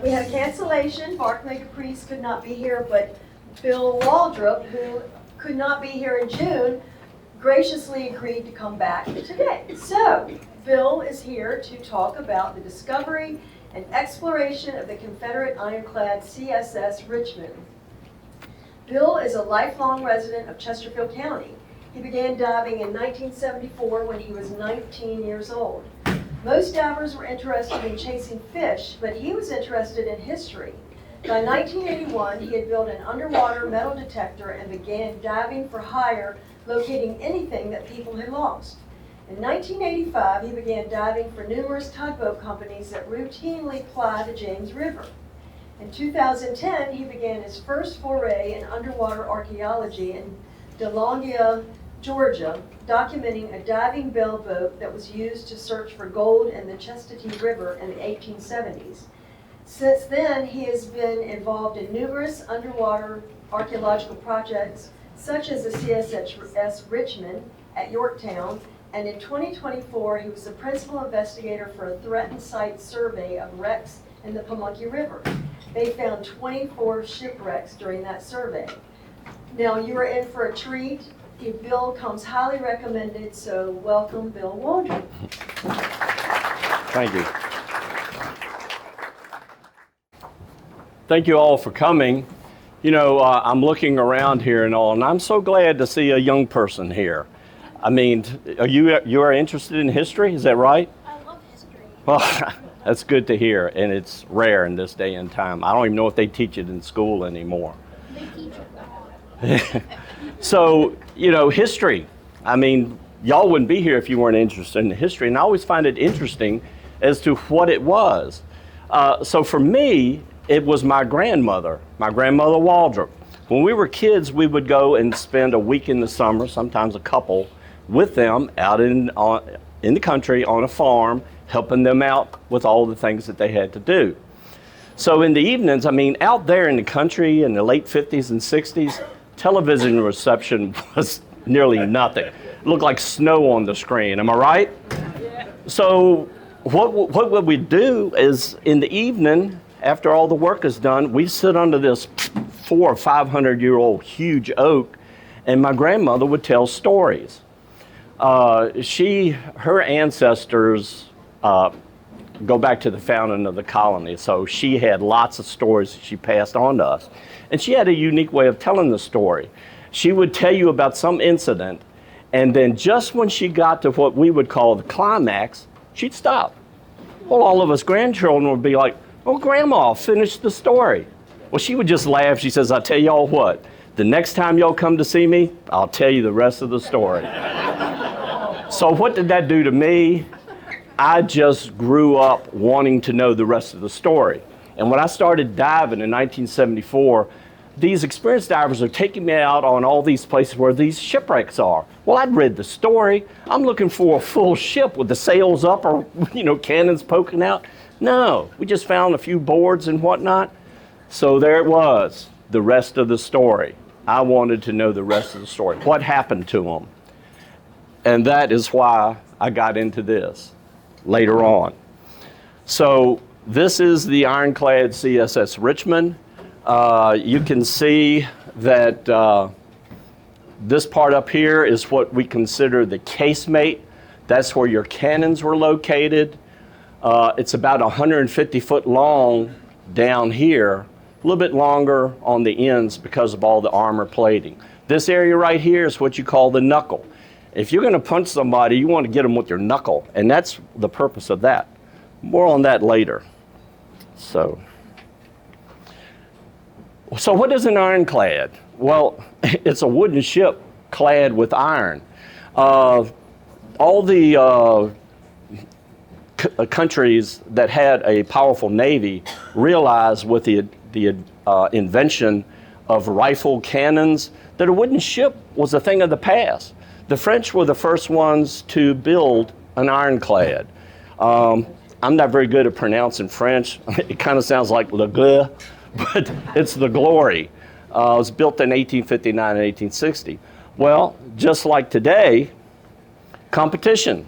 we had a cancellation. Barclay Caprice could not be here, but Bill Waldrop, who could not be here in June, graciously agreed to come back today. So Bill is here to talk about the discovery and exploration of the Confederate ironclad CSS Richmond. Bill is a lifelong resident of Chesterfield County. He began diving in 1974 when he was 19 years old. Most divers were interested in chasing fish, but he was interested in history. By 1981, he had built an underwater metal detector and began diving for hire, locating anything that people had lost. In 1985, he began diving for numerous tugboat companies that routinely ply the James River. In 2010, he began his first foray in underwater archaeology in DeLonghi, Georgia, documenting a diving bell boat that was used to search for gold in the Chestatee River in the 1870s. Since then, he has been involved in numerous underwater archaeological projects, such as the CSS Richmond at Yorktown, and in 2024, he was the principal investigator for a threatened site survey of wrecks in the Pamunkey River. They found 24 shipwrecks during that survey. Now, you are in for a treat. Bill comes highly recommended, so welcome, Bill Waldrop. Thank you. Thank you all for coming. You know, I'm looking around here and all, and I'm so glad to see a young person here. I mean, you are interested in history, is that right? I love history. Well, that's good to hear, and it's rare in this day and time. I don't even know if they teach it in school anymore. They teach it. So, you know, history. I mean, y'all wouldn't be here if you weren't interested in history, and I always find it interesting as to what it was. So for me, it was my grandmother Waldrop. When we were kids, we would go and spend a week in the summer, sometimes a couple, with them out in the country on a farm, helping them out with all the things that they had to do. So in the evenings, I mean, out there in the country in the late 50s and 60s, television reception was nearly nothing. It looked like snow on the screen, am I right? Yeah. So what would we do is in the evening, after all the work is done, we sit under this 400 or 500-year-old huge oak, and my grandmother would tell stories. Her ancestors go back to the founding of the colony, so she had lots of stories that she passed on to us. And she had a unique way of telling the story. She would tell you about some incident, and then just when she got to what we would call the climax, she'd stop. Well, all of us grandchildren would be like, "Oh, Grandma, finish the story." Well, she would just laugh. She says, "I'll tell y'all what, the next time y'all come to see me, I'll tell you the rest of the story." So what did that do to me? I just grew up wanting to know the rest of the story. And when I started diving in 1974, these experienced divers are taking me out on all these places where these shipwrecks are. Well, I'd read the story. I'm looking for a full ship with the sails up or, cannons poking out. No, we just found a few boards and whatnot. So there it was, the rest of the story. I wanted to know the rest of the story. What happened to them? And that is why I got into this later on. So this is the ironclad CSS Richmond. You can see that this part up here is what we consider the casemate. That's where your cannons were located. It's about 150 foot long down here, a little bit longer on the ends because of all the armor plating. This area right here is what you call the knuckle. If you're going to punch somebody, you want to get them with your knuckle, and that's the purpose of that. More on that later. So what is an ironclad? Well, it's a wooden ship clad with iron. All the countries that had a powerful navy realized with the invention of rifle cannons that a wooden ship was a thing of the past. The French were the first ones to build an ironclad. I'm not very good at pronouncing French. It kind of sounds like Le Gleu, but it's the Glory. It was built in 1859 and 1860. Well, just like today, competition.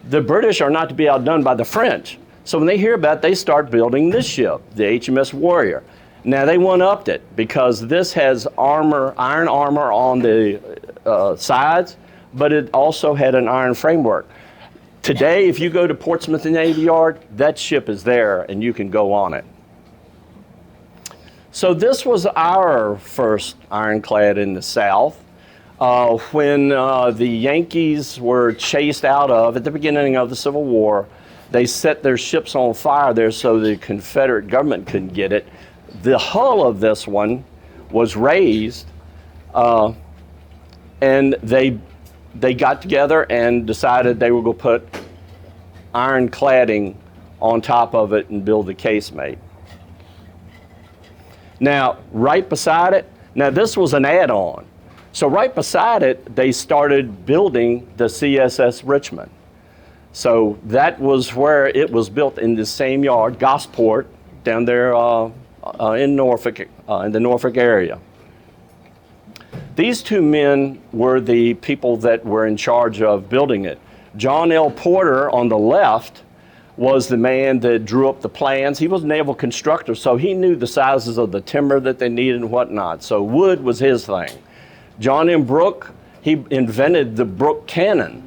The British are not to be outdone by the French. So when they hear about it, they start building this ship, the HMS Warrior. Now they one-upped it because this has armor, iron armor on the sides, but it also had an iron framework. Today, if you go to Portsmouth Navy Yard, that ship is there and you can go on it. So this was our first ironclad in the South. When the Yankees were chased out of, at the beginning of the Civil War, they set their ships on fire there so the Confederate government couldn't get it. The hull of this one was raised, and they got together and decided they were going to put iron cladding on top of it and build the casemate. Now, right beside it, now this was an add-on. So right beside it, they started building the CSS Richmond. So that was where it was built, in the same yard, Gosport, down there in Norfolk, in the Norfolk area. These two men were the people that were in charge of building it. John L. Porter on the left was the man that drew up the plans. He was a naval constructor, so he knew the sizes of the timber that they needed and whatnot. So wood was his thing. John M. Brooke, he invented the Brooke cannon,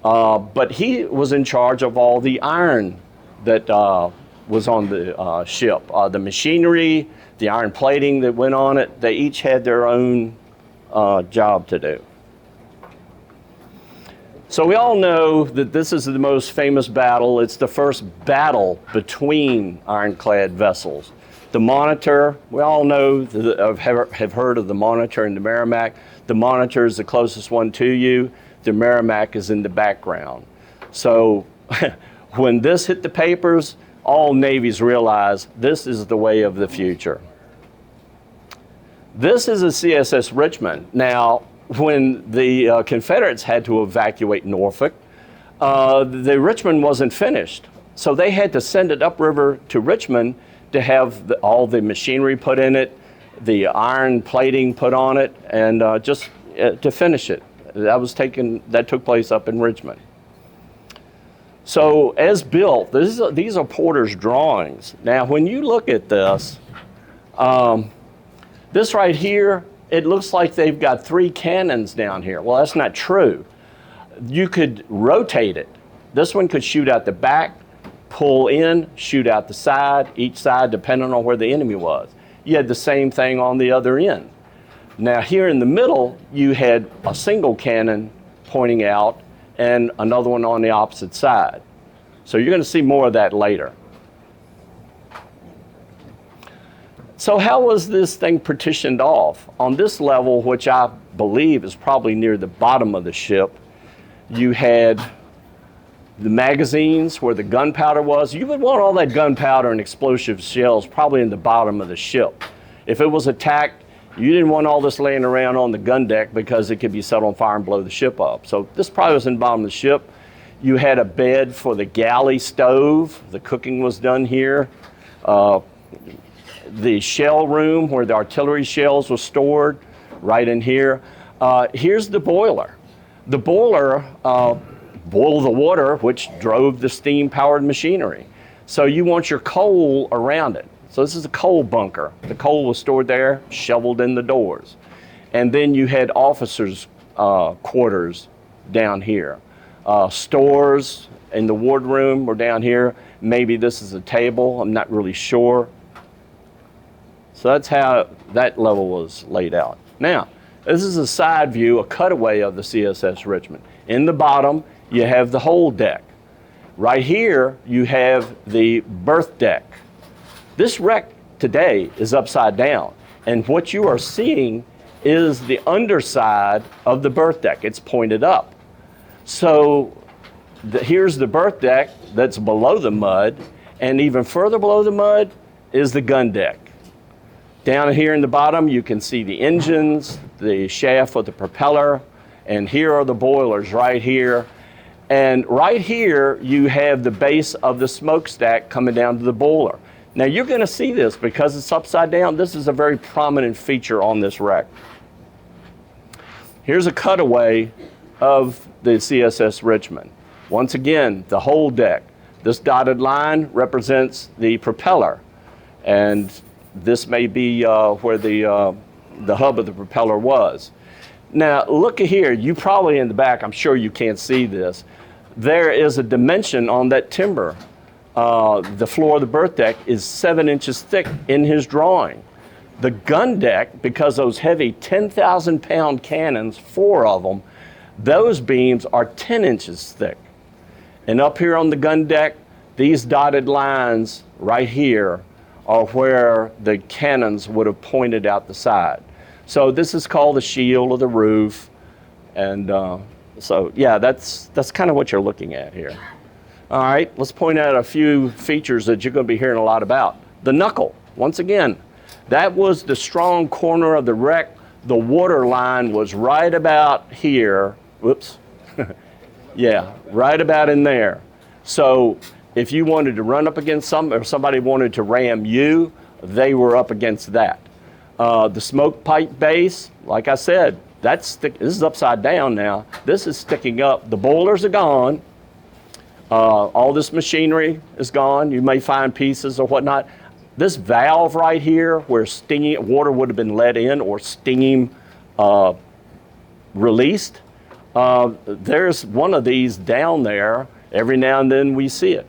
but he was in charge of all the iron that was on the ship. The machinery, the iron plating that went on it, they each had their own job to do. So we all know that this is the most famous battle. It's the first battle between ironclad vessels. The Monitor, we all know, have heard of the Monitor and the Merrimack. The Monitor is the closest one to you. The Merrimack is in the background. So when this hit the papers, all navies realized this is the way of the future. This is a CSS Richmond. Now, when the Confederates had to evacuate Norfolk, the Richmond wasn't finished. So they had to send it upriver to Richmond to have all the machinery put in it, the iron plating put on it, and just to finish it. That took place up in Richmond. So as built, these are Porter's drawings. Now, when you look at this, this right here, it looks like they've got 3 cannons down here. Well, that's not true. You could rotate it. This one could shoot out the back, pull in, shoot out the side, each side depending on where the enemy was. You had the same thing on the other end. Now here in the middle, you had a single cannon pointing out and another one on the opposite side. So you're going to see more of that later. So how was this thing partitioned off? On this level, which I believe is probably near the bottom of the ship, you had the magazines where the gunpowder was. You would want all that gunpowder and explosive shells probably in the bottom of the ship. If it was attacked, you didn't want all this laying around on the gun deck because it could be set on fire and blow the ship up. So this probably was in the bottom of the ship. You had a bed for the galley stove. The cooking was done here. The shell room where the artillery shells were stored, right in here. Here's the boiler. The boiler boiled the water, which drove the steam-powered machinery. So you want your coal around it. So this is a coal bunker. The coal was stored there, shoveled in the doors. And then you had officers' quarters down here. Stores in the wardroom were down here. Maybe this is a table, I'm not really sure. So that's how that level was laid out. Now, this is a side view, a cutaway of the CSS Richmond. In the bottom, you have the hold deck. Right here, you have the berth deck. This wreck today is upside down, and what you are seeing is the underside of the berth deck. It's pointed up. So here's the berth deck that's below the mud, and even further below the mud is the gun deck. Down here in the bottom, you can see the engines, the shaft with the propeller, and here are the boilers right here. And right here, you have the base of the smokestack coming down to the boiler. Now you're going to see this because it's upside down. This is a very prominent feature on this wreck. Here's a cutaway of the CSS Richmond. Once again, the hold deck. This dotted line represents the propeller, and this may be where the hub of the propeller was. Now, look at here. You probably in the back, I'm sure you can't see this. There is a dimension on that timber. The floor of the berth deck is 7 inches thick in his drawing. The gun deck, because those heavy 10,000-pound cannons, 4 of them, those beams are 10 inches thick. And up here on the gun deck, these dotted lines right here are where the cannons would have pointed out the side. So this is called the shield or the roof. And so, yeah, that's kind of what you're looking at here. All right, let's point out a few features that you're going to be hearing a lot about. The knuckle, once again, that was the strong corner of the wreck. The water line was right about here. Whoops. Yeah, right about in there. So if you wanted to run up against something or somebody wanted to ram you, they were up against that. The smoke pipe base, like I said, this is upside down now. This is sticking up. The boilers are gone. All this machinery is gone. You may find pieces or whatnot. This valve right here where water would have been let in or steam released, there's one of these down there. Every now and then we see it.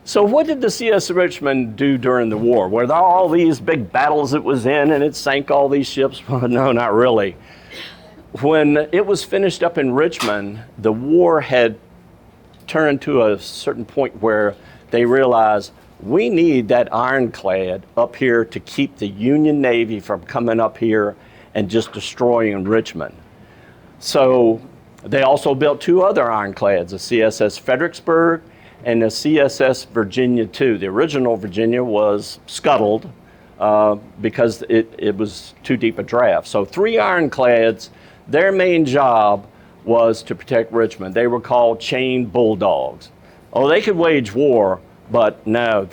So what did the CS Richmond do during the war? Were there all these big battles it was in and it sank all these ships? Well, no, not really. When it was finished up in Richmond, the war had turned to a certain point where they realized we need that ironclad up here to keep the Union Navy from coming up here and just destroying Richmond. So they also built 2 other ironclads, the CSS Fredericksburg and the CSS Virginia II. The original Virginia was scuttled because it was too deep a draft. So 3 ironclads, their main job was to protect Richmond. They were called chained bulldogs. Oh, they could wage war, but no,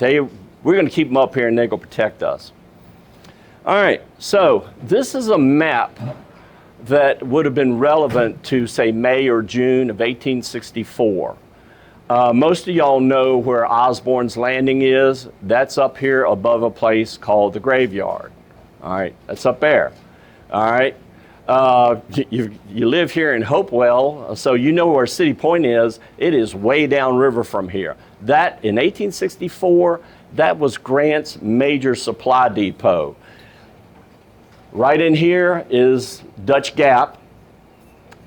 we're going to keep them up here and they're going to protect us. All right, so this is a map that would have been relevant to, say, May or June of 1864. Most of y'all know where Osborne's Landing is. That's up here above a place called the Graveyard. All right, that's up there. All right. You live here in Hopewell, so you know where City Point is. It is way downriver from here. That, in 1864, that was Grant's major supply depot. Right in here is Dutch Gap.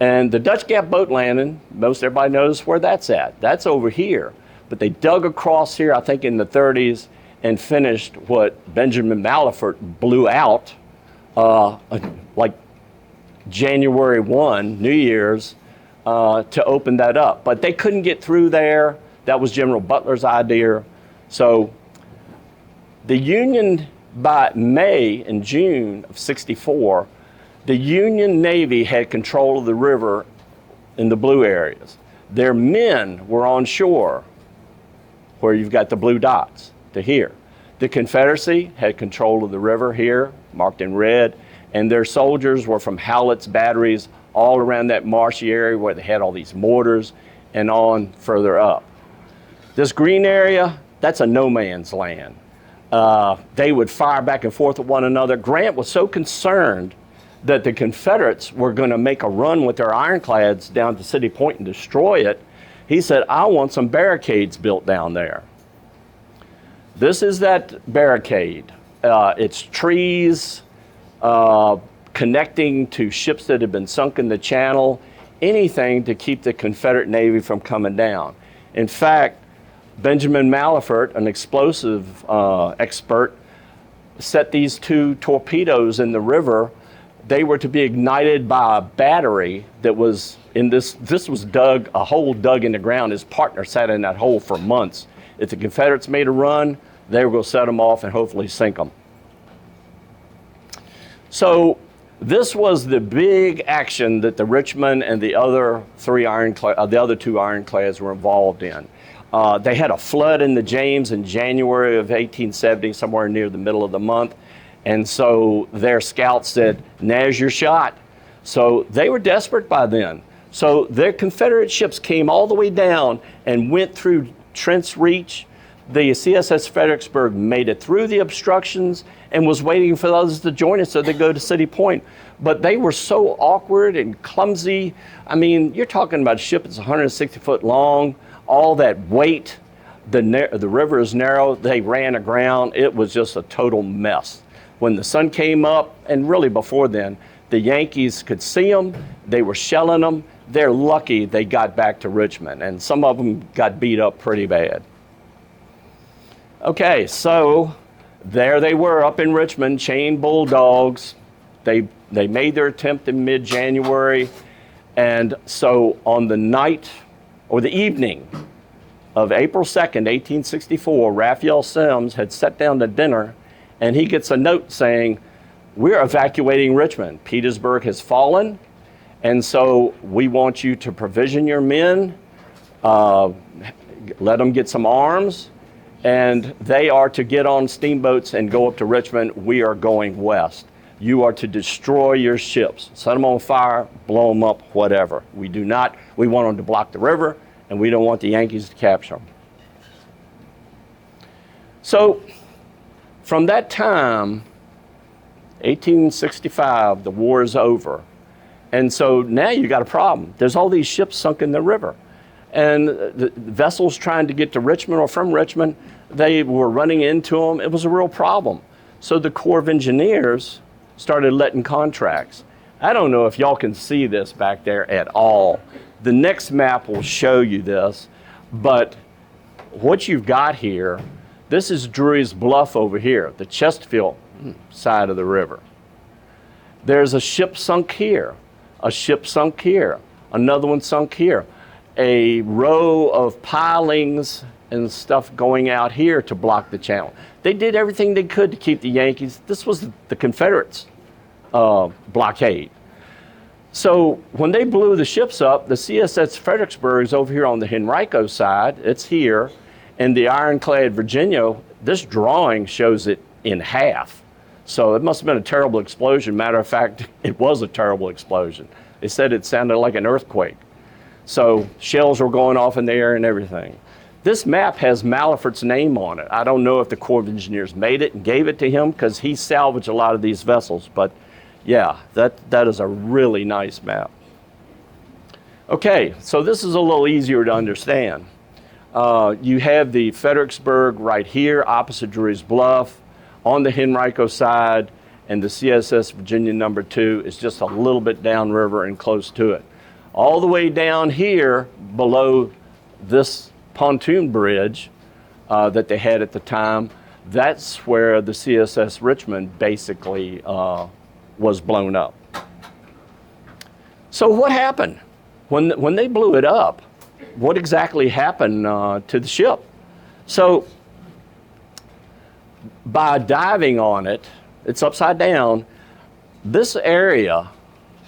And the Dutch Gap boat landing, most everybody knows where that's at. That's over here. But they dug across here, I think in the 30s, and finished what Benjamin Malafert blew out like January 1, New Year's, to open that up. But they couldn't get through there. That was General Butler's idea. So the Union, by May and June of 64, the Union Navy had control of the river in the blue areas. Their men were on shore, where you've got the blue dots to here. The Confederacy had control of the river here, marked in red, and their soldiers were from Howlett's batteries all around that marshy area where they had all these mortars and on further up. This green area, that's a no man's land. They would fire back and forth with one another. Grant was so concerned that the Confederates were going to make a run with their ironclads down to City Point and destroy it. He said, I want some barricades built down there. This is that barricade. It's trees connecting to ships that had been sunk in the channel, anything to keep the Confederate Navy from coming down. In fact, Benjamin Malafert, an explosive expert, set these 2 torpedoes in the river. They were to be ignited by a battery that was in this was dug, a hole dug in the ground. His partner sat in that hole for months. If the Confederates made a run, they were going to set them off and hopefully sink them. So this was the big action that the Richmond and the other 2 ironclads were involved in. They had a flood in the James in January of 1870, somewhere near the middle of the month. And so their scouts said, now's your shot. So they were desperate by then. So their Confederate ships came all the way down and went through Trent's Reach. The CSS Fredericksburg made it through the obstructions and was waiting for others to join it so they go to City Point. But they were so awkward and clumsy. I mean, you're talking about a ship that's 160 foot long, all that weight. The river is narrow. They ran aground. It was just a total mess. When the sun came up, and really before then, the Yankees could see them. They were shelling them. They're lucky they got back to Richmond, and some of them got beat up pretty bad. Okay, so there they were up in Richmond, chained bulldogs. They made their attempt in mid-January, and so on the night or the evening of April 2nd, 1864, Raphael Semmes had sat down to dinner, and he gets a note saying, "We're evacuating Richmond. Petersburg has fallen, and so we want you to provision your men, let them get some arms, and they are to get on steamboats and go up to Richmond. We are going west. You are to destroy your ships, set them on fire, blow them up, whatever. We want them to block the river, and we don't want the Yankees to capture them." So from that time, 1865, the war is over. And so now you got a problem. There's all these ships sunk in the river. And the vessels trying to get to Richmond or from Richmond, they were running into them. It was a real problem. So the Corps of Engineers started letting contracts. I don't know if y'all can see this back there at all. The next map will show you this, but what you've got here, this is Drury's Bluff over here, the Chesterfield side of the river. There's a ship sunk here, a ship sunk here, another one sunk here, a row of pilings and stuff going out here to block the channel. They did everything they could to keep the Yankees. This was the Confederates' blockade. So when they blew the ships up, the CSS Fredericksburg is over here on the Henrico side. It's here. And the ironclad Virginia, this drawing shows it in half. So it must have been a terrible explosion. Matter of fact, it was a terrible explosion. They said it sounded like an earthquake. So shells were going off in the air and everything. This map has Malafert's name on it. I don't know if the Corps of Engineers made it and gave it to him because he salvaged a lot of these vessels. But yeah, that is a really nice map. Okay, so this is a little easier to understand. You have the Fredericksburg right here opposite Drury's Bluff on the Henrico side, and the CSS Virginia number 2 is just a little bit downriver and close to it. All the way down here below this pontoon bridge that they had at the time, that's where the CSS Richmond basically was blown up. So what happened? When they blew it up, what exactly happened to the ship? So by diving on it, it's upside down, this area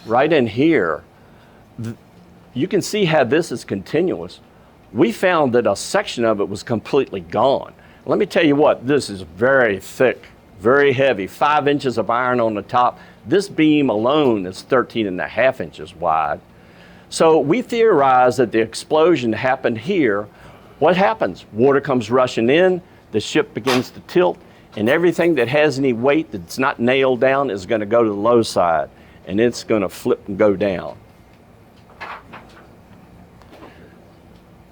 right in here, you can see how this is continuous. We found that a section of it was completely gone. Let me tell you what, this is very thick, very heavy, 5 inches of iron on the top. This beam alone is 13.5 inches wide. So we theorized that the explosion happened here. What happens? Water comes rushing in, the ship begins to tilt, and everything that has any weight that's not nailed down is going to go to the low side, and it's going to flip and go down.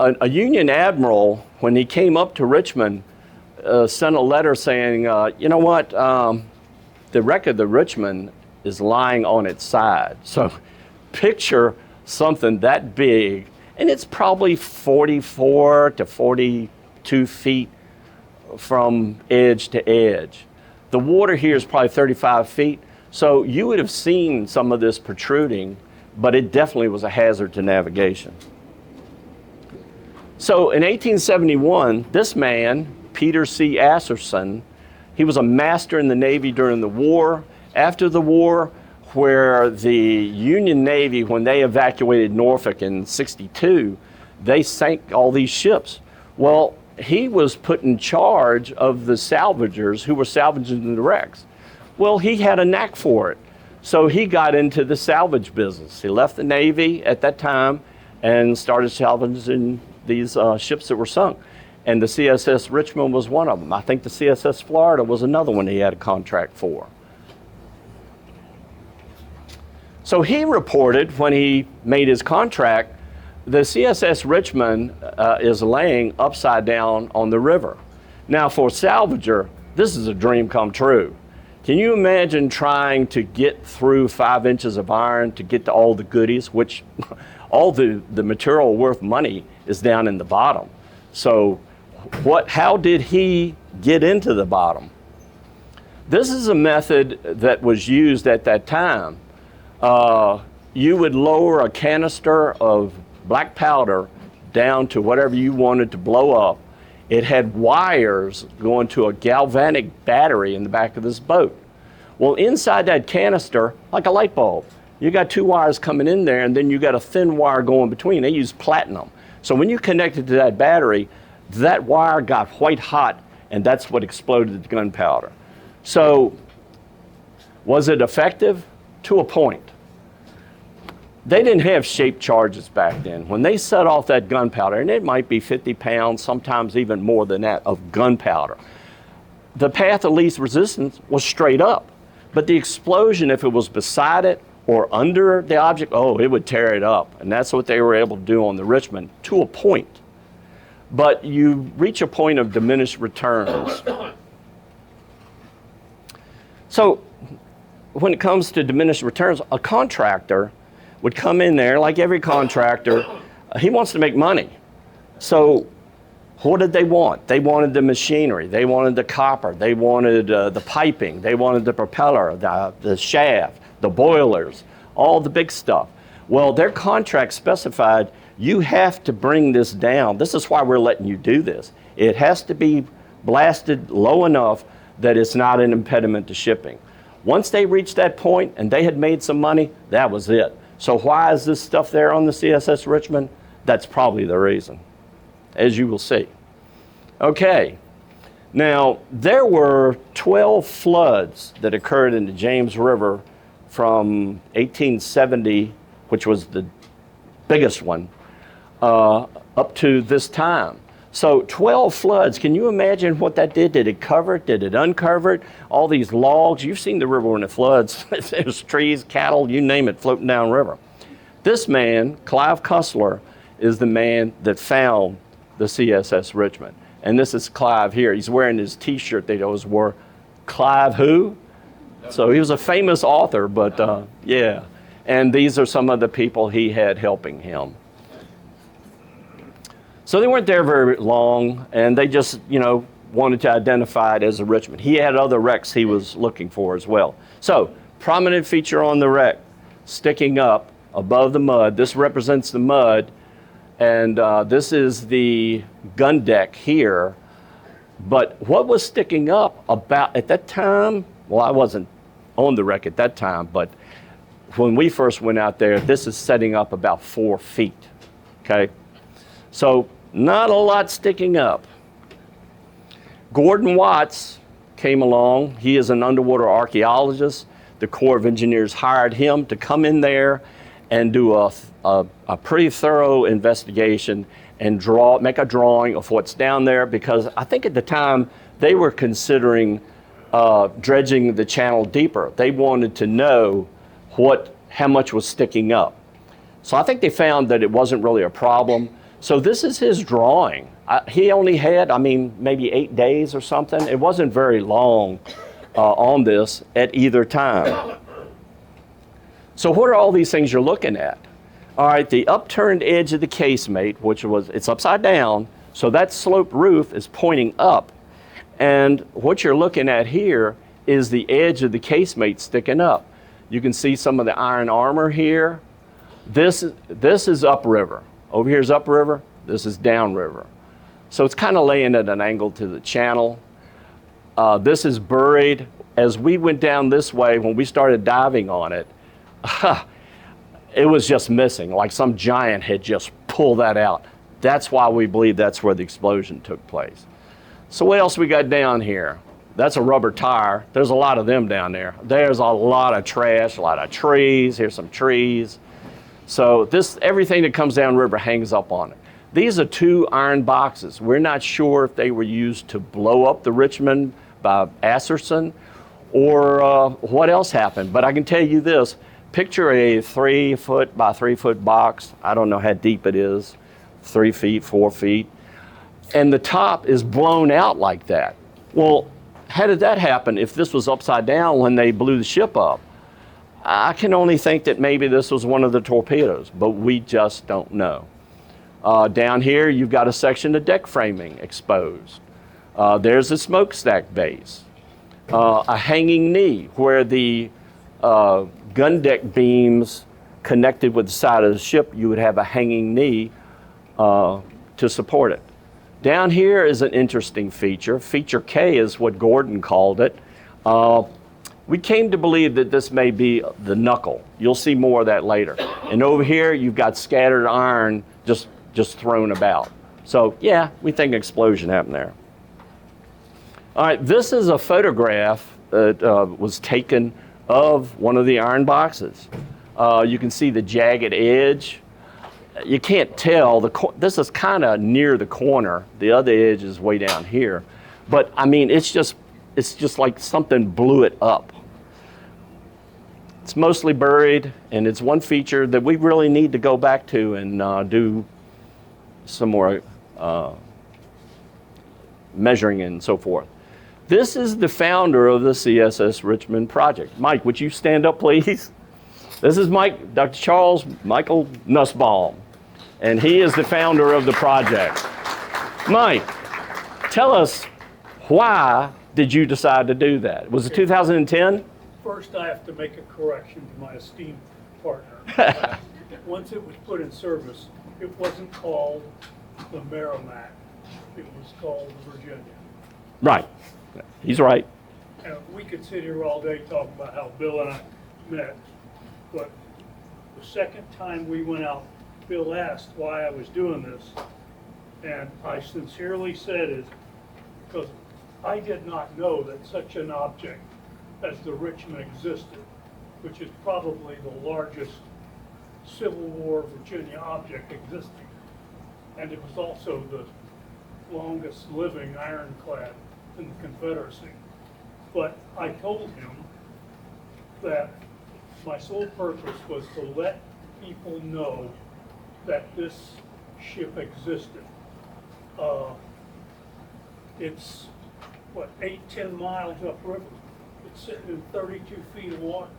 A Union admiral, when he came up to Richmond, sent a letter saying, you know what, the wreck of the Richmond is lying on its side. So picture something that big, and it's probably 44 to 42 feet from edge to edge. The water here is probably 35 feet, so you would have seen some of this protruding, but it definitely was a hazard to navigation. So in 1871, this man, Peter C. Asserson, he was a master in the Navy during the war. After the war, where the Union Navy, when they evacuated Norfolk in '62, they sank all these ships. Well, he was put in charge of the salvagers who were salvaging the wrecks. Well, he had a knack for it. So he got into the salvage business. He left the Navy at that time and started salvaging these ships that were sunk. And the CSS Richmond was one of them. I think the CSS Florida was another one he had a contract for. So he reported when he made his contract, the CSS Richmond is laying upside down on the river. Now for a salvager, this is a dream come true. Can you imagine trying to get through 5 inches of iron to get to all the goodies, which all the material worth money is down in the bottom. So how did he get into the bottom? This is a method that was used at that time. You would lower a canister of black powder down to whatever you wanted to blow up. It had wires going to a galvanic battery in the back of this boat. Well, inside that canister, like a light bulb, you got 2 wires coming in there, and then you got a thin wire going between. They use platinum. So when you connected to that battery, that wire got white hot, and that's what exploded the gunpowder. So was it effective? To a point. They didn't have shaped charges back then. When they set off that gunpowder, and it might be 50 pounds, sometimes even more than that, of gunpowder, the path of least resistance was straight up. But the explosion, if it was beside it or under the object, oh, it would tear it up. And that's what they were able to do on the Richmond, to a point. But you reach a point of diminished returns. So when it comes to diminished returns, a contractor would come in there, like every contractor, he wants to make money. So what did they want? They wanted the machinery, they wanted the copper, they wanted the piping, they wanted the propeller, the shaft, the boilers, all the big stuff. Well, their contract specified you have to bring this down. This is why we're letting you do this. It has to be blasted low enough that it's not an impediment to shipping. Once they reached that point and they had made some money, that was it. So why is this stuff there on the CSS Richmond? That's probably the reason, as you will see. Okay, now there were 12 floods that occurred in the James River from 1870, which was the biggest one, up to this time. So 12 floods, can you imagine what that did? Did it cover it? Did it uncover it? All these logs, you've seen the river when it floods. There's trees, cattle, you name it, floating down river. This man, Clive Cussler, is the man that found the CSS Richmond. And this is Clive here. He's wearing his t-shirt they always wore. Clive who? So he was a famous author, but yeah. And these are some of the people he had helping him. So they weren't there very long, and they just, wanted to identify it as a Richmond. He had other wrecks he was looking for as well. So, prominent feature on the wreck, sticking up above the mud. This represents the mud, and this is the gun deck here. But what was sticking up about at that time, well, I wasn't on the wreck at that time, but when we first went out there, this is setting up about 4 feet, okay? So not a lot sticking up. Gordon Watts came along. He is an underwater archaeologist. The Corps of Engineers hired him to come in there and do a pretty thorough investigation and make a drawing of what's down there, because I think at the time they were considering dredging the channel deeper. They wanted to know how much was sticking up. So I think they found that it wasn't really a problem. So this is his drawing. He only had, maybe 8 days or something. It wasn't very long on this at either time. So what are all these things you're looking at? All right, the upturned edge of the casemate, it's upside down, so that sloped roof is pointing up. And what you're looking at here is the edge of the casemate sticking up. You can see some of the iron armor here. This is upriver. Over here is upriver, this is downriver. So it's kind of laying at an angle to the channel. This is buried. As we went down this way, when we started diving on it, it was just missing, like some giant had just pulled that out. That's why we believe that's where the explosion took place. So what else we got down here? That's a rubber tire. There's a lot of them down there. There's a lot of trash, a lot of trees. Here's some trees. So everything that comes down river hangs up on it. These are 2 iron boxes. We're not sure if they were used to blow up the Richmond by Asserson or what else happened. But I can tell you this, picture a 3-foot by 3-foot box. I don't know how deep it is, 3 feet, 4 feet. And the top is blown out like that. Well, how did that happen if this was upside down when they blew the ship up? I can only think that maybe this was one of the torpedoes, but we just don't know. Down here, you've got a section of deck framing exposed. There's a smokestack base, a hanging knee where the gun deck beams connected with the side of the ship, you would have a hanging knee to support it. Down here is an interesting feature. Feature K is what Gordon called it. We came to believe that this may be the knuckle. You'll see more of that later. And over here, you've got scattered iron just thrown about. So yeah, we think an explosion happened there. All right, this is a photograph that was taken of one of the iron boxes. You can see the jagged edge. You can't tell, this is kind of near the corner. The other edge is way down here. But I mean, it's just like something blew it up. It's mostly buried, and it's one feature that we really need to go back to and do some more measuring and so forth. This is the founder of the CSS Richmond project. Mike, would you stand up, please? This is Mike, Dr. Charles Michael Nussbaum, and he is the founder of the project. Mike, tell us, why did you decide to do that? Was it 2010? First, I have to make a correction to my esteemed partner. Once it was put in service, it wasn't called the Merrimack. It was called the Virginia. Right. He's right. And we could sit here all day talking about how Bill and I met, but the second time we went out, Bill asked why I was doing this, and I sincerely said it because I did not know that such an object as the Richmond existed, which is probably the largest Civil War Virginia object existing. And it was also the longest living ironclad in the Confederacy. But I told him that my sole purpose was to let people know that this ship existed. It's, 8-10 miles upriver. It's sitting in 32 feet of water.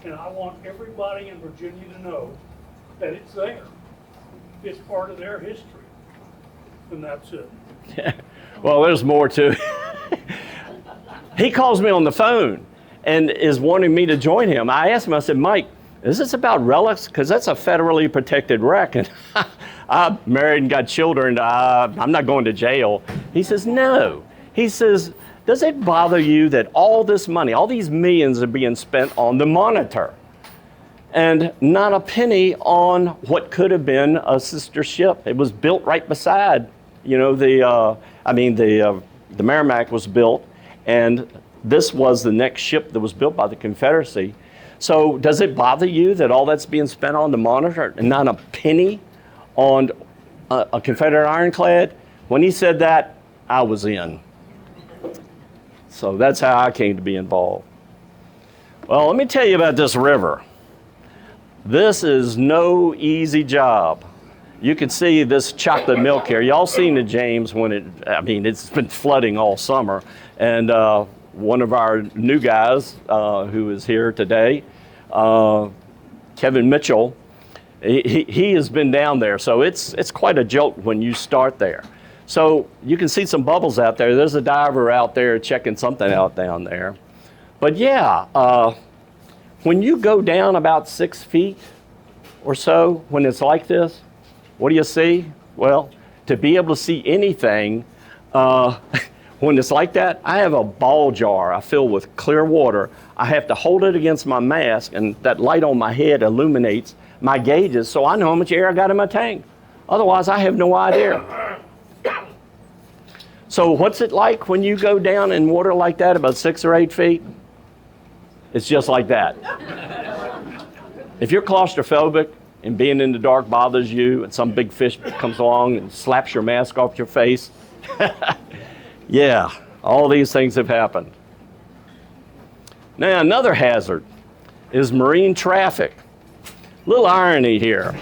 And I want everybody in Virginia to know that it's there. It's part of their history. And that's it. Well, there's more to it. He calls me on the phone and is wanting me to join him. I asked him, I said, Mike, is this about relics? Because that's a federally protected wreck. And I'm married and got children. I'm not going to jail. He says, no. He says, does it bother you that all this money, all these millions are being spent on the Monitor and not a penny on what could have been a sister ship? It was built right beside, the Merrimack was built, and this was the next ship that was built by the Confederacy. So does it bother you that all that's being spent on the Monitor and not a penny on a Confederate ironclad? When he said that, I was in. So that's how I came to be involved. Well, let me tell you about this river. This is no easy job. You can see this chocolate milk here. Y'all seen the James when it's been flooding all summer. And one of our new guys who is here today, Kevin Mitchell, he has been down there. So it's quite a joke when you start there. So you can see some bubbles out there. There's a diver out there checking something out down there. But yeah, when you go down about 6 feet or so, when it's like this, what do you see? Well, to be able to see anything, when it's like that, I have a ball jar I fill with clear water. I have to hold it against my mask, and that light on my head illuminates my gauges so I know how much air I got in my tank. Otherwise, I have no idea. So what's it like when you go down in water like that, about 6 or 8 feet? It's just like that. If you're claustrophobic and being in the dark bothers you and some big fish comes along and slaps your mask off your face, yeah, all these things have happened. Now, another hazard is marine traffic. Little irony here.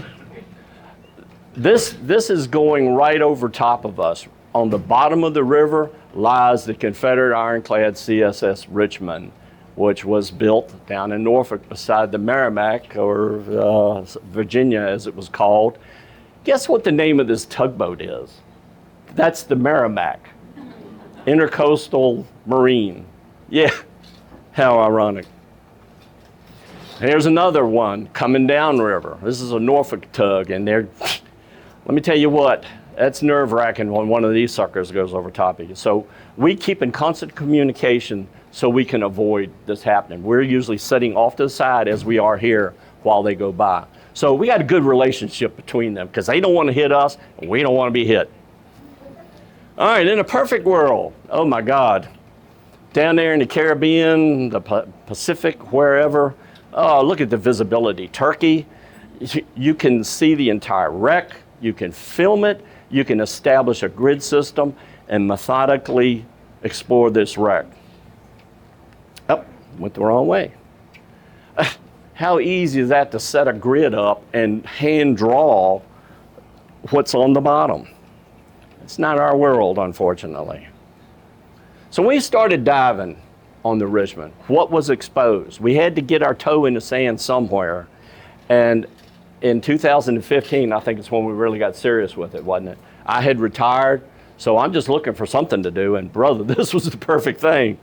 This is going right over top of us. On the bottom of the river lies the Confederate ironclad CSS Richmond, which was built down in Norfolk beside the Merrimack, or Virginia as it was called. Guess what the name of this tugboat is? That's the Merrimack, Intercoastal Marine. Yeah, how ironic. Here's another one coming downriver. This is a Norfolk tug, and they're, let me tell you what, that's nerve-wracking when one of these suckers goes over top of you. So we keep in constant communication so we can avoid this happening. We're usually sitting off to the side as we are here while they go by. So we got a good relationship between them because they don't want to hit us and we don't want to be hit. All right, in a perfect world, oh my God, down there in the Caribbean, the Pacific, wherever, oh, look at the visibility. Turkey, you can see the entire wreck, you can film it, you can establish a grid system and methodically explore this wreck. Oh, went the wrong way. How easy is that to set a grid up and hand draw what's on the bottom? It's not our world, unfortunately. So we started diving on the Richmond. What was exposed? We had to get our toe in the sand somewhere. And in 2015, I think it's when we really got serious with it, wasn't it? I had retired, so I'm just looking for something to do, and brother, this was the perfect thing.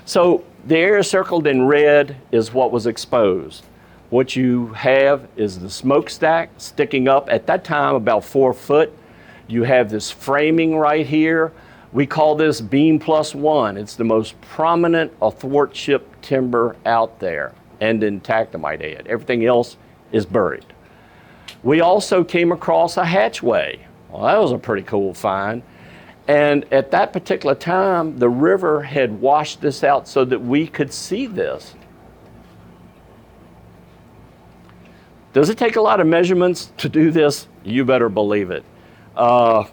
So the area circled in red is what was exposed. What you have is the smokestack sticking up, at that time about 4 foot. You have this framing right here. We call this beam plus one. It's the most prominent athwartship timber out there, and intact, I might add. Everything else is buried. We also came across a hatchway. Well, that was a pretty cool find. And at that particular time, the river had washed this out so that we could see this. Does it take a lot of measurements to do this? You better believe it. I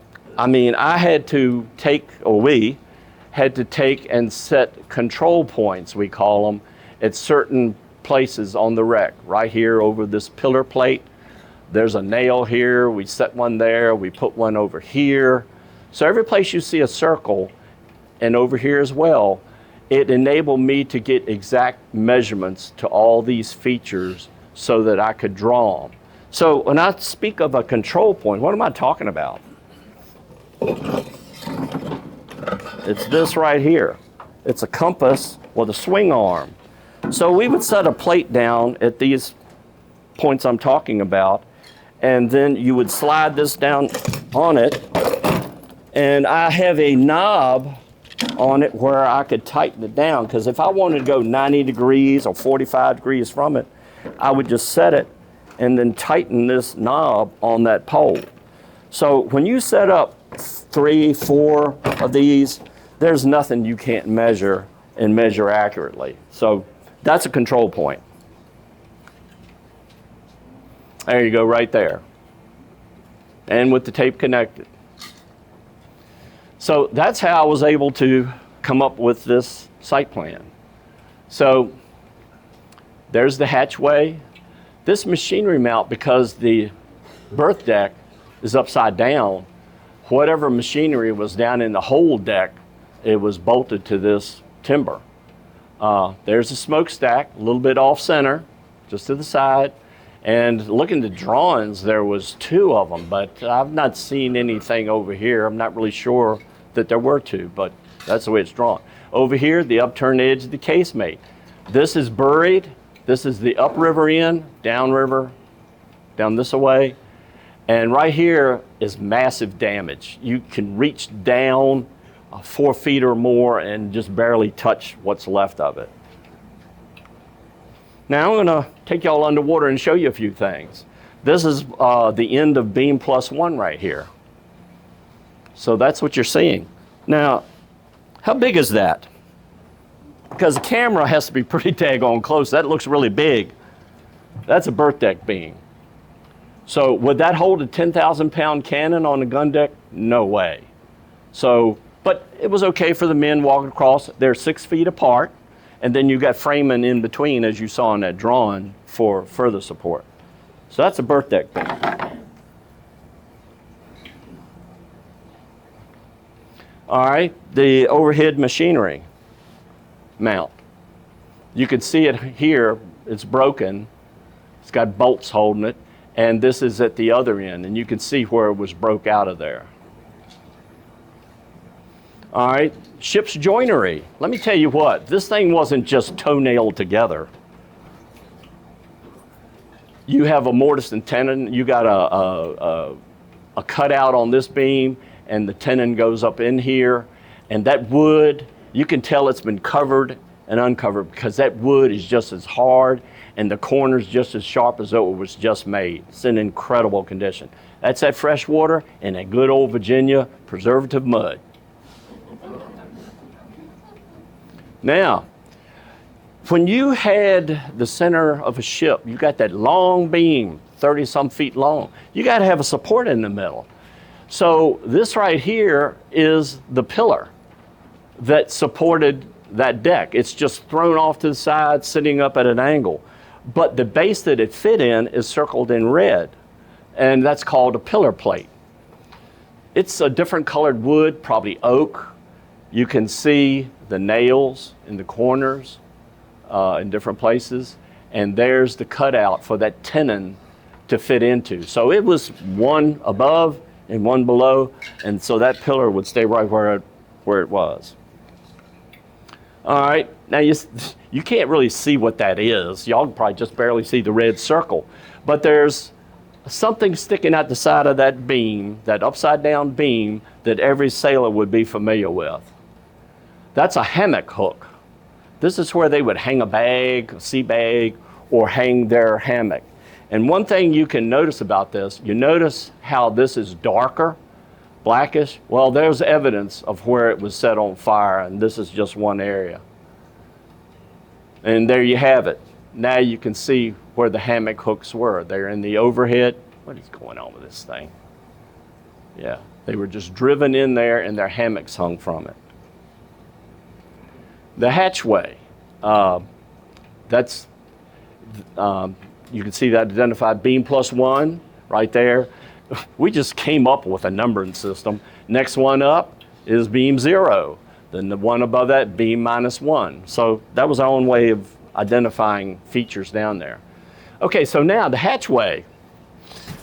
mean, I had to take, or we had to take and set control points, we call them, at certain places on the wreck. Right here over this pillar plate, there's a nail here, we set one there, we put one over here. So every place you see a circle, and over here as well, it enabled me to get exact measurements to all these features so that I could draw them. So when I speak of a control point, what am I talking about? It's this right here. It's a compass with a swing arm. So we would set a plate down at these points I'm talking about, and then you would slide this down on it, and I have a knob on it where I could tighten it down, because if I wanted to go 90 degrees or 45 degrees from it, I would just set it and then tighten this knob on that pole. So when you set up 3, 4 of these, there's nothing you can't measure and measure accurately. So that's a control point. There you go, right there. And with the tape connected. So that's how I was able to come up with this site plan. So there's the hatchway. This machinery mount, because the berth deck is upside down, whatever machinery was down in the hold deck, it was bolted to this timber. There's a smokestack, a little bit off center, just to the side. And looking at the drawings, there was 2 of them, but I've not seen anything over here. I'm not really sure that there were 2, but that's the way it's drawn. Over here, the upturned edge of the casemate. This is buried. This is the upriver end, downriver, down this way. And right here is massive damage. You can reach down 4 feet or more and just barely touch what's left of it. Now I'm going to take y'all underwater and show you a few things. This is the end of beam plus one right here. So that's what you're seeing. Now, how big is that? Because the camera has to be pretty daggone close. That looks really big. That's a berth deck beam. So would that hold a 10,000 pound cannon on a gun deck? No way. So, but it was okay for the men walking across. They're 6 feet apart. And then you got framing in between, as you saw in that drawing, for further support. So that's a berth deck beam. All right, the overhead machinery mount. You can see it here, it's broken. It's got bolts holding it, and this is at the other end, and you can see where it was broke out of there. All right, ship's joinery. Let me tell you what, this thing wasn't just toenailed together. You have a mortise and tenon, you got a cutout on this beam, and the tenon goes up in here, and that wood, you can tell it's been covered and uncovered because that wood is just as hard and the corner's just as sharp as though it was just made. It's in incredible condition. That's that fresh water and that good old Virginia preservative mud. Now, when you had the center of a ship, you got that long beam, 30-some feet long, you got to have a support in the middle. So this right here is the pillar that supported that deck. It's just thrown off to the side, sitting up at an angle. But the base that it fit in is circled in red, and that's called a pillar plate. It's a different colored wood, probably oak. You can see the nails in the corners in different places, and there's the cutout for that tenon to fit into. So it was one above and one below, and so that pillar would stay right where it was. All right, now you can't really see what that is. Y'all can probably just barely see the red circle, but there's something sticking out the side of that beam, that upside down beam, that every sailor would be familiar with. That's a hammock hook. This is where they would hang a bag, a sea bag, or hang their hammock. And one thing you can notice about this, you notice how this is darker, blackish. Well, there's evidence of where it was set on fire, and this is just one area. And there you have it. Now you can see where the hammock hooks were. They're in the overhead. What is going on with this thing? Yeah, they were just driven in there, and their hammocks hung from it. The hatchway, that's, you can see that identified beam +1 right there. We just came up with a numbering system. Next one up is beam 0. Then the one above that, beam -1. So that was our own way of identifying features down there. Okay, so now the hatchway.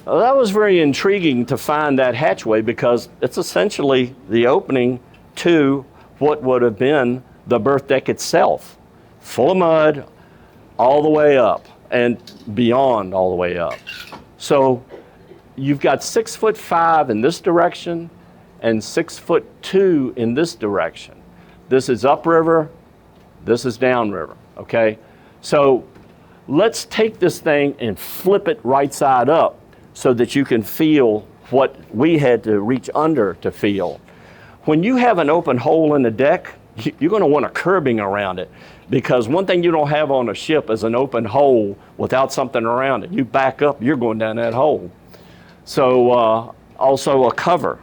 Well, that was very intriguing to find that hatchway because it's essentially the opening to what would have been the berth deck itself, full of mud all the way up and beyond all the way up. So you've got 6'5" in this direction and 6'2" in this direction. This is upriver, this is downriver, okay? So let's take this thing and flip it right side up so that you can feel what we had to reach under to feel. When you have an open hole in the deck, you're going to want a curbing around it because one thing you don't have on a ship is an open hole without something around it. You back up, you're going down that hole. So also a cover.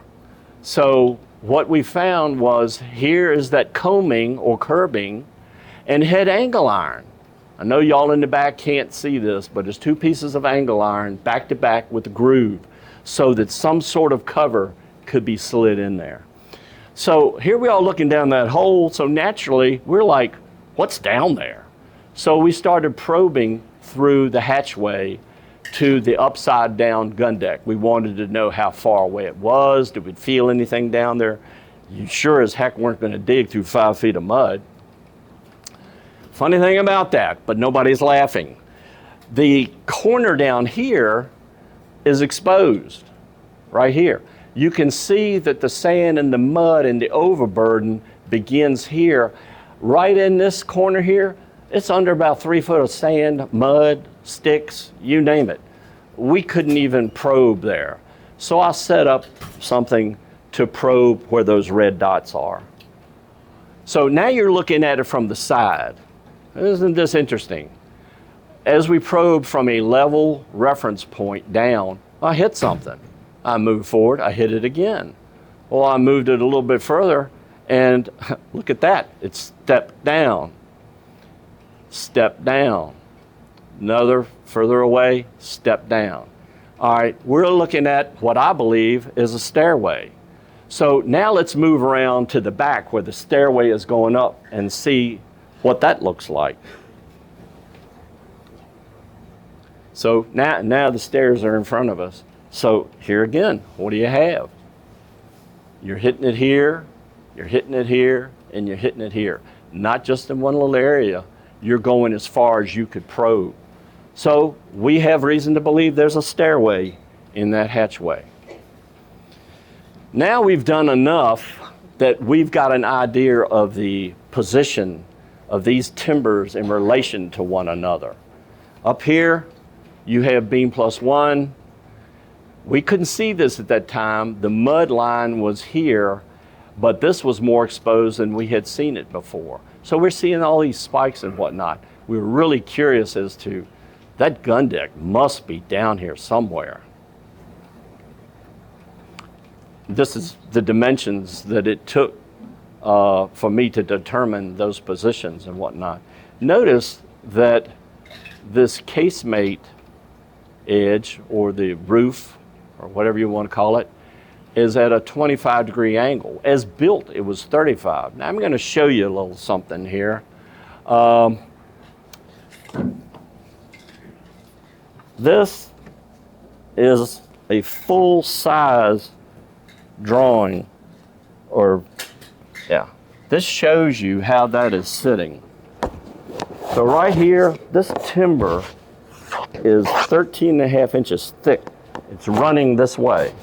So what we found was here is that combing or curbing and head angle iron. I know y'all in the back can't see this, but it's 2 pieces of angle iron back to back with a groove so that some sort of cover could be slid in there. So here we are looking down that hole, so naturally we're like, what's down there? So we started probing through the hatchway to the upside down gun deck. We wanted to know how far away it was. Did we feel anything down there? You sure as heck weren't going to dig through 5 feet of mud. Funny thing about that, but nobody's laughing. The corner down here is exposed, right here. You can see that the sand and the mud and the overburden begins here. Right in this corner here, it's under about 3 foot of sand, mud, sticks, you name it. We couldn't even probe there. So I set up something to probe where those red dots are. So now you're looking at it from the side. Isn't this interesting? As we probe from a level reference point down, I hit something. I move forward, I hit it again. Well, I moved it a little bit further, and look at that. It stepped down. Step down. Another further away, step down. All right, we're looking at what I believe is a stairway. So now let's move around to the back where the stairway is going up and see what that looks like. So now the stairs are in front of us. So here again, what do you have? You're hitting it here, you're hitting it here, and you're hitting it here. Not just in one little area. You're going as far as you could probe. So we have reason to believe there's a stairway in that hatchway. Now we've done enough that we've got an idea of the position of these timbers in relation to one another. Up here, you have beam plus one. We couldn't see this at that time. The mud line was here, but this was more exposed than we had seen it before. So we're seeing all these spikes and whatnot. We were really curious as to that gun deck must be down here somewhere. This is the dimensions that it took for me to determine those positions and whatnot. Notice that this casemate edge, or the roof, or whatever you want to call it, is at a 25-degree angle. As built, it was 35. Now I'm going to show you a little something here. This is a full-size drawing, this shows you how that is sitting. So right here, this timber is 13.5 inches thick. It's running this way.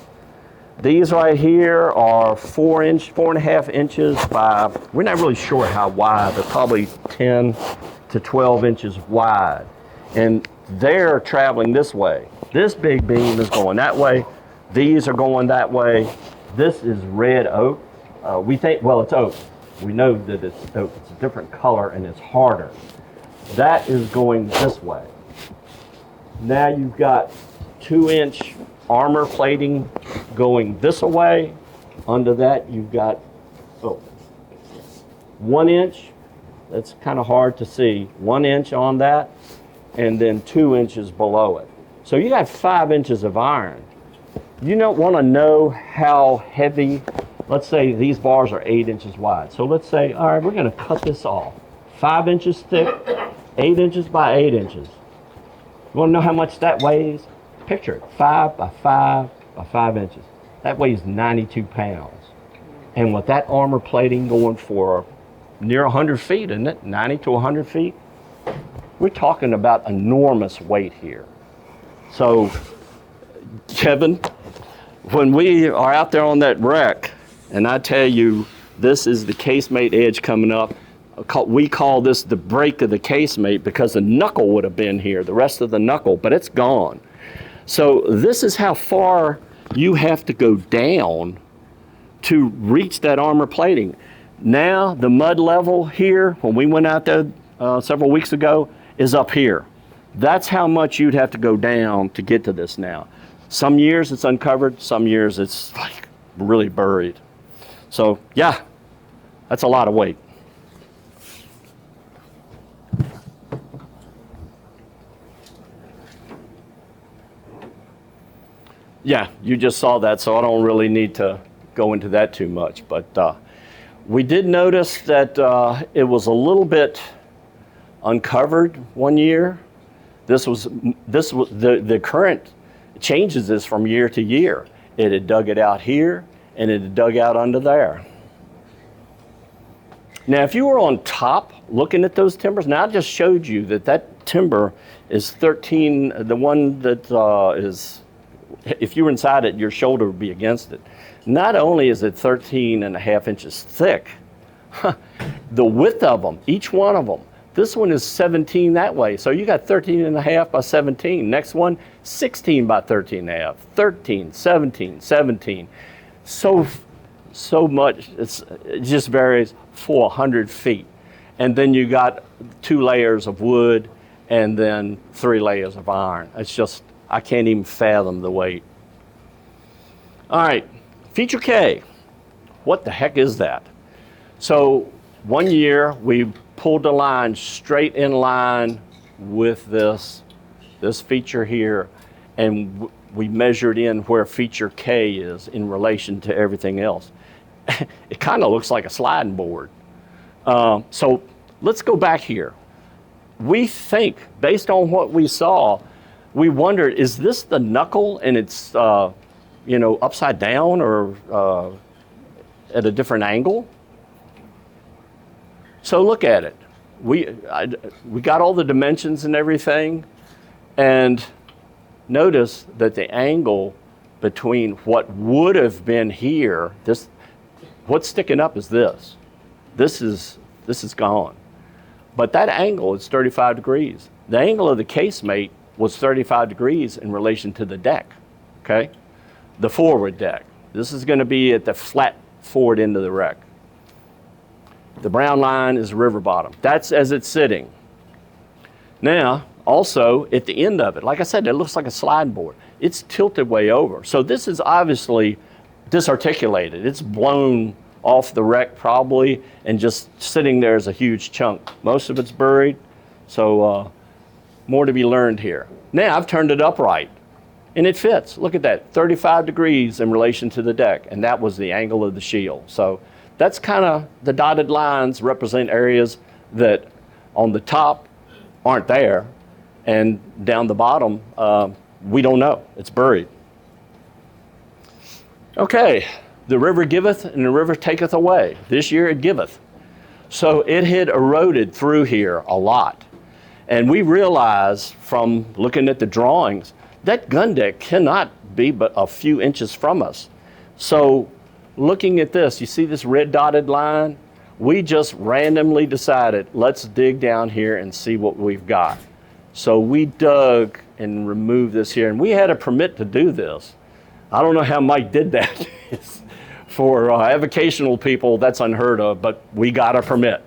These right here are 4.5 inches by, we're not really sure how wide, they're probably 10 to 12 inches wide. And they're traveling this way. This big beam is going that way. These are going that way. This is red oak. We think, well, it's oak. We know that it's oak. It's a different color and it's harder. That is going this way. Now you've got 2-inch armor plating going this way. Under that you've got 1 inch. That's kind of hard to see. 1 inch on that, and then 2 inches below it. So you got 5 inches of iron. You don't want to know how heavy. Let's say these bars are 8 inches wide. So let's say, all right, we're going to cut this off. 5 inches thick, 8 inches by 8 inches. You want to know how much that weighs? Picture it, 5 by 5 by 5 inches. That weighs 92 pounds. And with that armor plating going for near 100 feet, isn't it? 90 to 100 feet. We're talking about enormous weight here. So, Kevin, when we are out there on that wreck, and I tell you, this is the casemate edge coming up. We call this the break of the casemate because the knuckle would have been here, the rest of the knuckle, but it's gone. So this is how far you have to go down to reach that armor plating. Now the mud level here, when we went out there several weeks ago, is up here. That's how much you'd have to go down to get to this now. Some years it's uncovered, some years it's like really buried. So yeah, that's a lot of weight. Yeah, you just saw that, so I don't really need to go into that too much. But we did notice that it was a little bit uncovered one year. This was the current changes this from year to year. It had dug it out here, and it had dug out under there. Now, if you were on top looking at those timbers, now I just showed you that that timber is 13, the one that is, if you were inside it, your shoulder would be against it. Not only is it 13.5 inches thick, the width of them, each one of them, this one is 17 that way. So you got 13.5 by 17. Next one, 16 by 13.5, 13, 17, 17. So so much, it just varies for 100 feet. And then you got 2 layers of wood and then 3 layers of iron. It's just, I can't even fathom the weight. All right, feature K. What the heck is that? So one year we pulled the line straight in line with this feature here, and we measured in where feature K is in relation to everything else. It kind of looks like a sliding board. So let's go back here. We think, based on what we saw, we wondered, is this the knuckle and it's upside down or at a different angle? So look at it. We got all the dimensions and everything, and notice that the angle between what would have been here, what's sticking up is this. This is gone. But that angle is 35 degrees. The angle of the casemate was 35 degrees in relation to the deck, okay? The forward deck. This is going to be at the flat forward end of the wreck. The brown line is river bottom. That's as it's sitting. Now, also at the end of it, like I said, it looks like a sliding board. It's tilted way over. So this is obviously disarticulated. It's blown off the wreck probably and just sitting there as a huge chunk. Most of it's buried, so more to be learned here. Now I've turned it upright and it fits. Look at that, 35 degrees in relation to the deck, and that was the angle of the shield. So that's kind of, the dotted lines represent areas that on the top aren't there, and down the bottom, we don't know, it's buried. Okay. The river giveth and the river taketh away. This year it giveth. So it had eroded through here a lot. And we realized from looking at the drawings that gun deck cannot be but a few inches from us. So looking at this, you see this red dotted line? We just randomly decided, let's dig down here and see what we've got. So we dug and removed this here, and we had a permit to do this. I don't know how Mike did that. For avocational people, that's unheard of, but we got a permit.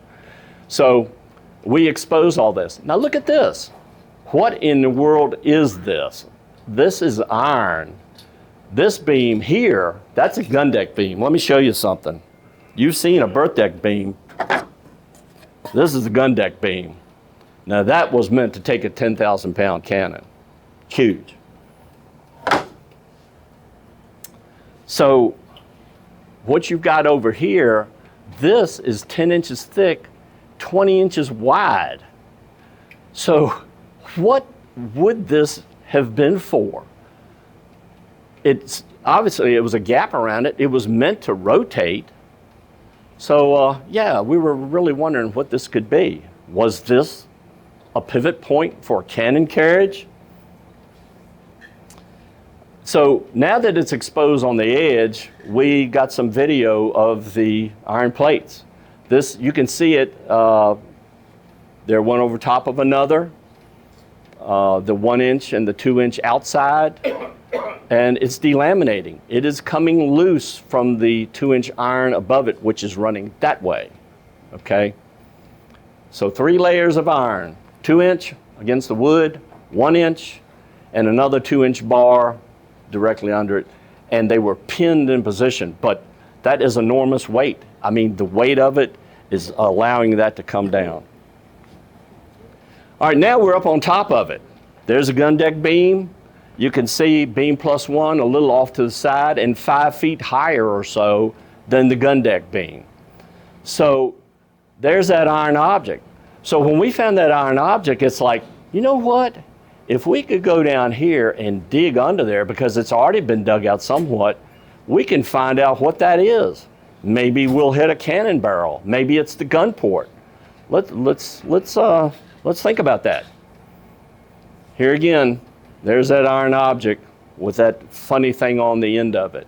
So we exposed all this. Now look at this. What in the world is this? This is iron. This beam here, that's a gun deck beam. Let me show you something. You've seen a berth deck beam. This is a gun deck beam. Now that was meant to take a 10,000 pound cannon. Huge. So what you've got over here, this is 10 inches thick, 20 inches wide. So what would this have been for? It's obviously, it was a gap around it. It was meant to rotate. So yeah, we were really wondering what this could be. Was this a pivot point for cannon carriage? So now that it's exposed on the edge, we got some video of the iron plates. This, you can see it, they're one over top of another, the 1 inch and the 2 inch outside, and it's delaminating. It is coming loose from the 2 inch iron above it, which is running that way, okay? So 3 layers of iron, 2 inch against the wood, 1 inch, and another 2 inch bar directly under it, and they were pinned in position, but that is enormous weight. I mean, the weight of it is allowing that to come down. All right, now we're up on top of it. There's a gun deck beam. You can see beam plus 1 a little off to the side and 5 feet higher or so than the gun deck beam. So there's that iron object. So when we found that iron object, it's like, you know what? If we could go down here and dig under there, because it's already been dug out somewhat, we can find out what that is. Maybe we'll hit a cannon barrel. Maybe it's the gun port. Let's think about that. Here again, there's that iron object with that funny thing on the end of it.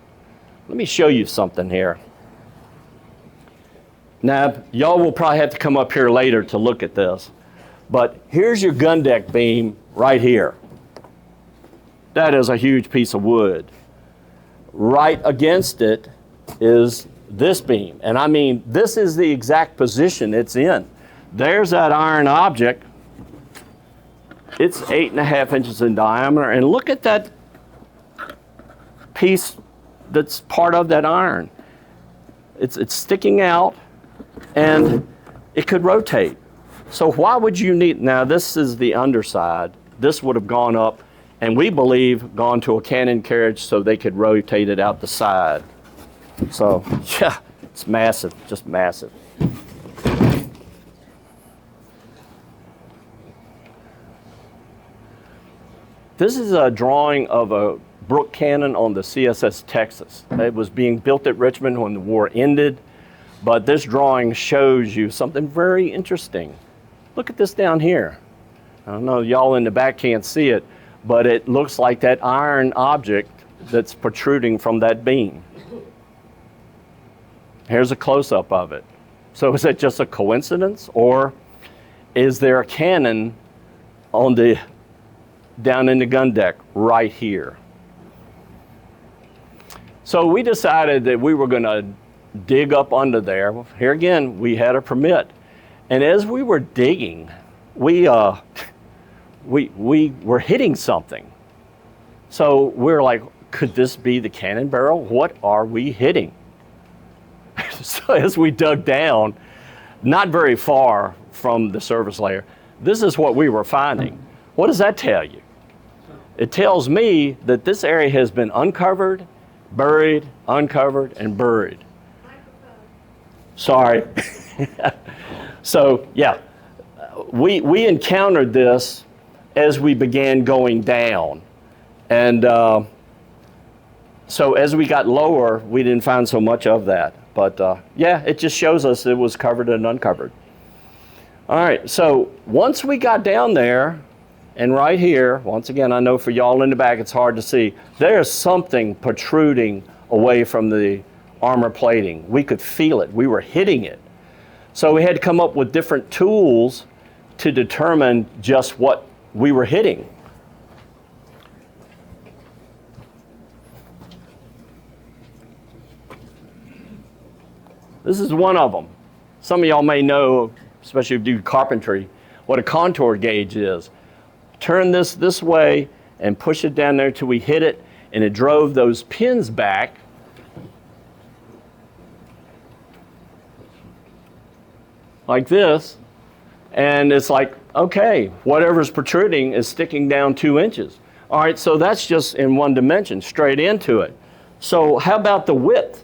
Let me show you something here. Now, y'all will probably have to come up here later to look at this, but here's your gun deck beam right here. That is a huge piece of wood. Right against it is this beam. And I mean, this is the exact position it's in. There's that iron object. It's 8.5 inches in diameter. And look at that piece that's part of that iron. It's sticking out, and it could rotate. So why would you need, now this is the underside. This would have gone up, and we believe gone to a cannon carriage so they could rotate it out the side. So, yeah, it's massive, just massive. This is a drawing of a Brooke cannon on the CSS Texas. It was being built at Richmond when the war ended, but this drawing shows you something very interesting. Look at this down here. I don't know, y'all in the back can't see it, but it looks like that iron object that's protruding from that beam. Here's a close-up of it. So is that just a coincidence, or is there a cannon on the down in the gun deck right here? So we decided that we were going to dig up under there. Here again, we had a permit. And as we were digging, we were hitting something. So we're like, could this be the cannon barrel? What are we hitting? So as we dug down, not very far from the surface layer, this is what we were finding. What does that tell you? It tells me that this area has been uncovered, buried, uncovered, and buried. Sorry. So, yeah, we encountered this as we began going down. And so as we got lower, we didn't find so much of that. But, yeah, it just shows us it was covered and uncovered. All right, so once we got down there, and right here, once again, I know for y'all in the back it's hard to see, there's something protruding away from the armor plating. We could feel it. We were hitting it. So we had to come up with different tools to determine just what we were hitting. This is one of them. Some of y'all may know, especially if you do carpentry, what a contour gauge is. Turn this way and push it down there till we hit it, and it drove those pins back. Like this, and it's like, okay, whatever's protruding is sticking down 2 inches. All right, so that's just in one dimension, straight into it. So how about the width?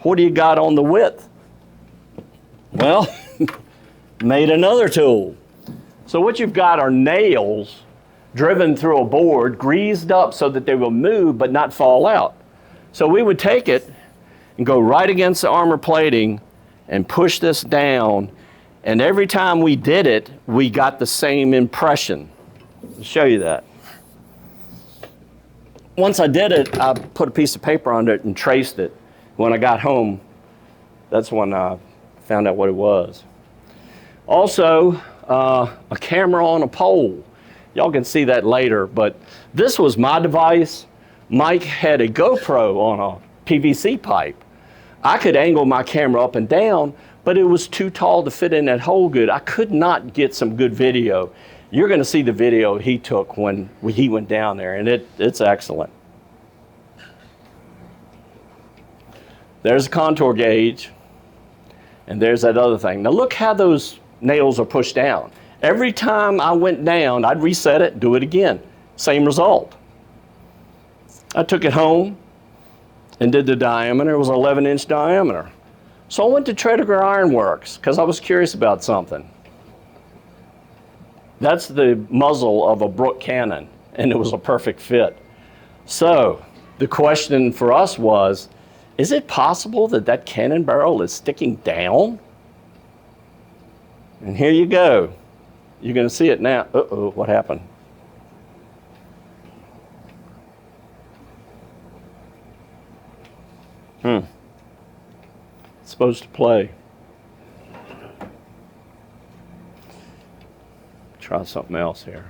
What do you got on the width? Well, made another tool. So what you've got are nails driven through a board, greased up so that they will move but not fall out. So we would take it and go right against the armor plating and push this down, and every time we did it, we got the same impression. I'll show you that. Once I did it, I put a piece of paper under it and traced it. When I got home, that's when I found out what it was. Also, a camera on a pole. Y'all can see that later, but this was my device. Mike had a GoPro on a PVC pipe. I could angle my camera up and down, but it was too tall to fit in that hole good. I could not get some good video. You're gonna see the video he took when he went down there, and it's excellent. There's a contour gauge, and there's that other thing. Now look how those nails are pushed down. Every time I went down, I'd reset it, do it again. Same result. I took it home and did the diameter. It was 11-inch diameter. So I went to Tredegar Iron Works because I was curious about something. That's the muzzle of a Brooke cannon, and it was a perfect fit. So the question for us was, is it possible that that cannon barrel is sticking down? And here you go. You're going to see it now. Uh-oh, what happened? It's supposed to play. Try something else here.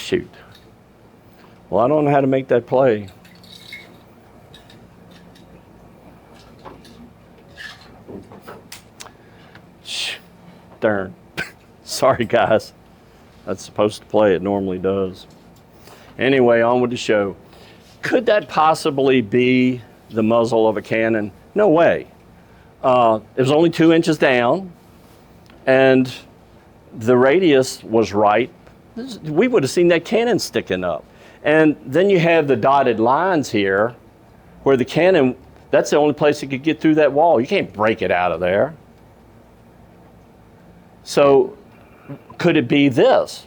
shoot. Well, I don't know how to make that play. Darn. Sorry, guys. That's supposed to play. It normally does. Anyway, on with the show. Could that possibly be the muzzle of a cannon? No way. It was only 2 inches down, and the radius was right. We would have seen that cannon sticking up. And then you have the dotted lines here where the cannon, that's the only place it could get through that wall. You can't break it out of there. So could it be this?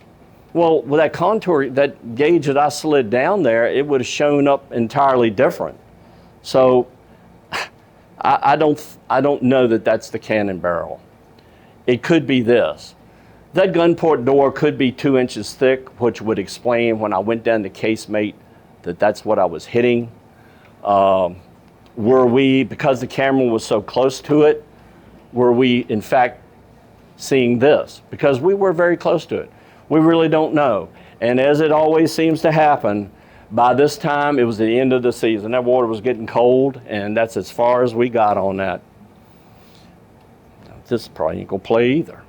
Well, with that contour, that gauge that I slid down there, it would have shown up entirely different. So I don't know that that's the cannon barrel. It could be this. That gun port door could be 2 inches thick, which would explain when I went down the casemate that that's what I was hitting. Were we, because the camera was so close to it, were we in fact seeing this? Because we were very close to it. We really don't know. And as it always seems to happen, by this time it was the end of the season. That water was getting cold, and that's as far as we got on that. This probably ain't gonna play either.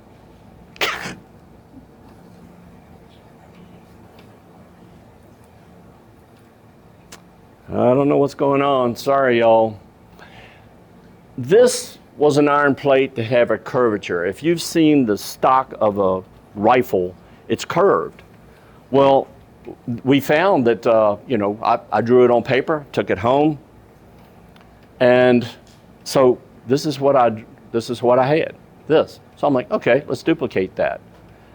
I don't know what's going on. Sorry, y'all. This was an iron plate that had a curvature. If you've seen the stock of a rifle, it's curved. Well, we found that, I drew it on paper, took it home, and so this is what I had, this. So I'm like, okay, let's duplicate that,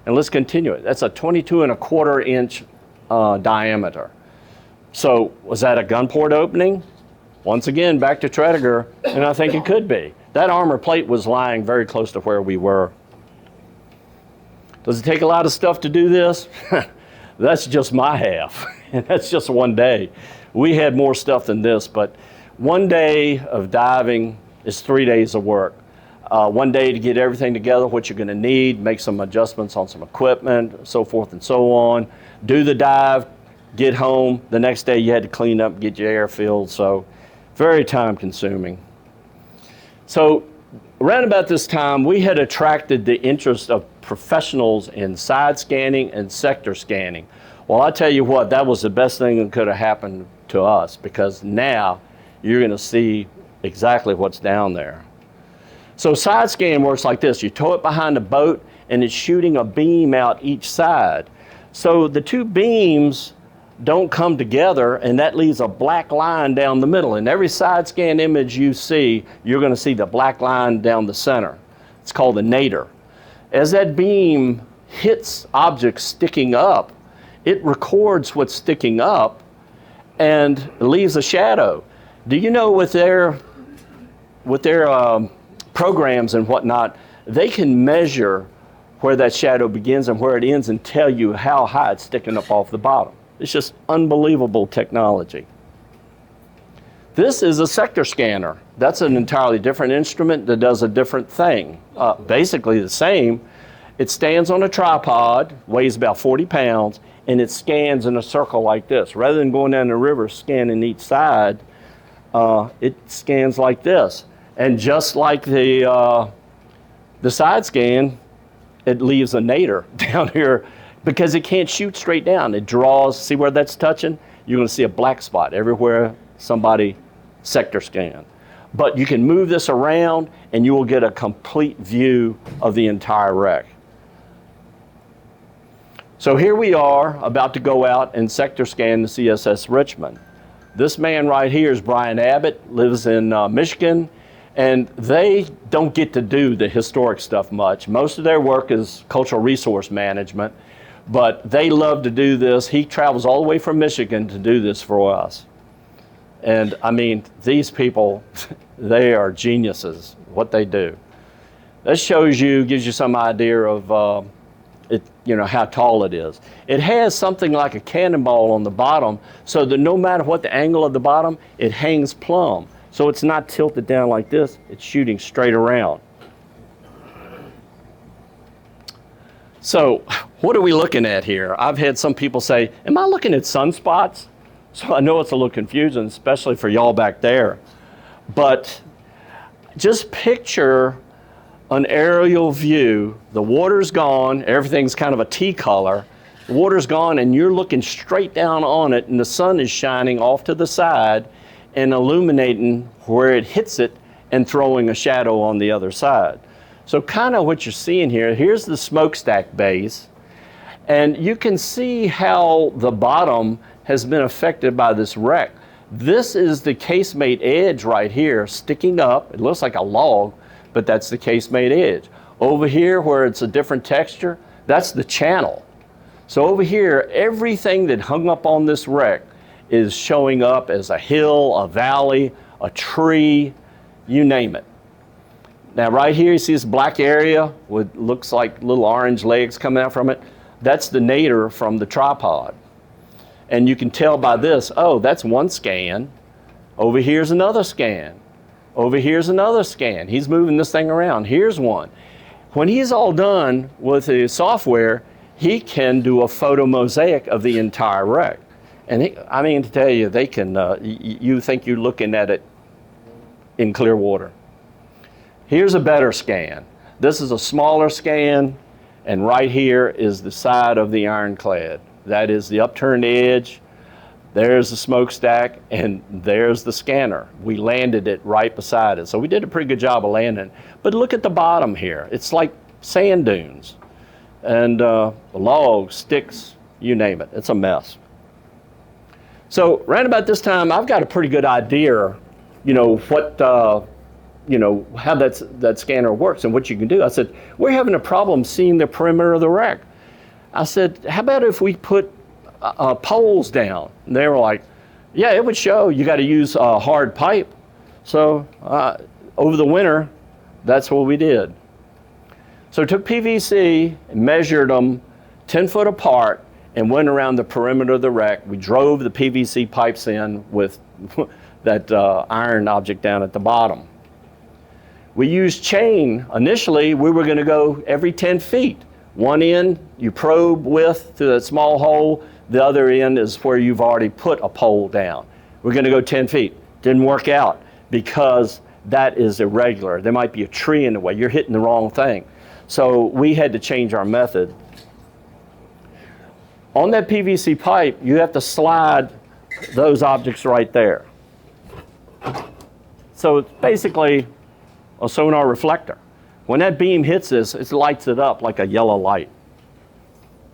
and let's continue it. That's a 22¼ inch diameter. So was that a gun port opening? Once again, back to Tredegar, and I think it could be. That armor plate was lying very close to where we were. Does it take a lot of stuff to do this? That's just my half, and that's just one day. We had more stuff than this, but one day of diving is 3 days of work. One day to get everything together, what you're gonna need, make some adjustments on some equipment, so forth and so on. Do the dive, get home. The next day you had to clean up, get your air filled, so very time consuming. So around about this time, we had attracted the interest of professionals in side scanning and sector scanning. Well, I tell you what, that was the best thing that could have happened to us, because now you're gonna see exactly what's down there. So side scan works like this. You tow it behind the boat and it's shooting a beam out each side. So the two beams don't come together, and that leaves a black line down the middle. In every side scan image you see, you're gonna see the black line down the center. It's called the nadir. As that beam hits objects sticking up, it records what's sticking up and leaves a shadow. Do you know with their programs and whatnot, they can measure where that shadow begins and where it ends and tell you how high it's sticking up off the bottom. It's just unbelievable technology. This is a sector scanner. That's an entirely different instrument that does a different thing. Basically the same. It stands on a tripod, weighs about 40 pounds, and it scans in a circle like this. Rather than going down the river scanning each side, it scans like this. And just like the side scan, it leaves a nadir down here because it can't shoot straight down. It draws, see where that's touching? You're gonna see a black spot everywhere somebody sector scanned. But you can move this around and you will get a complete view of the entire wreck. So here we are about to go out and sector scan the CSS Richmond. This man right here is Brian Abbott, lives in Michigan, and they don't get to do the historic stuff much. Most of their work is cultural resource management, but they love to do this. He travels all the way from Michigan to do this for us. And I mean, these people, they are geniuses, what they do. This shows you, gives you some idea of how tall it is. It has something like a cannonball on the bottom, so that no matter what the angle of the bottom, it hangs plumb. So it's not tilted down like this, it's shooting straight around. So what are we looking at here? I've had some people say, am I looking at sunspots? So I know it's a little confusing, especially for y'all back there. But just picture an aerial view. The water's gone, everything's kind of a tea color. The water's gone and you're looking straight down on it and the sun is shining off to the side and illuminating where it hits it and throwing a shadow on the other side. So kind of what you're seeing here, here's the smokestack base, and you can see how the bottom has been affected by this wreck. This is the casemate edge right here sticking up. It looks like a log, but that's the casemate edge. Over here where it's a different texture, that's the channel. So over here, everything that hung up on this wreck is showing up as a hill, a valley, a tree, you name it. Now right here you see this black area with looks like little orange legs coming out from it. That's the nadir from the tripod. And you can tell by this, oh, that's one scan. Over here's another scan. Over here's another scan. He's moving this thing around. Here's one. When he's all done with the software, he can do a photo mosaic of the entire wreck. And I mean to tell you, they can, you think you're looking at it in clear water. Here's a better scan. This is a smaller scan, and right here is the side of the ironclad. That is the upturned edge. There's the smokestack, and there's the scanner. We landed it right beside it. So we did a pretty good job of landing. But look at the bottom here. It's like sand dunes. And logs, sticks, you name it. It's a mess. So right about this time, I've got a pretty good idea, you know, what, you know, how that scanner works and what you can do. I said, we're having a problem seeing the perimeter of the wreck. I said, how about if we put poles down? And they were like, yeah, it would show. You got to use hard pipe. So over the winter, that's what we did. So took PVC, measured them 10 foot apart, and went around the perimeter of the wreck. We drove the PVC pipes in with that iron object down at the bottom. We used chain. Initially, we were going to go every 10 feet. One end, you probe with through that small hole. The other end is where you've already put a pole down. We're going to go 10 feet. Didn't work out because that is irregular. There might be a tree in the way. You're hitting the wrong thing. So we had to change our method. On that PVC pipe, you have to slide those objects right there. So it's basically a sonar reflector. When that beam hits this, it lights it up like a yellow light.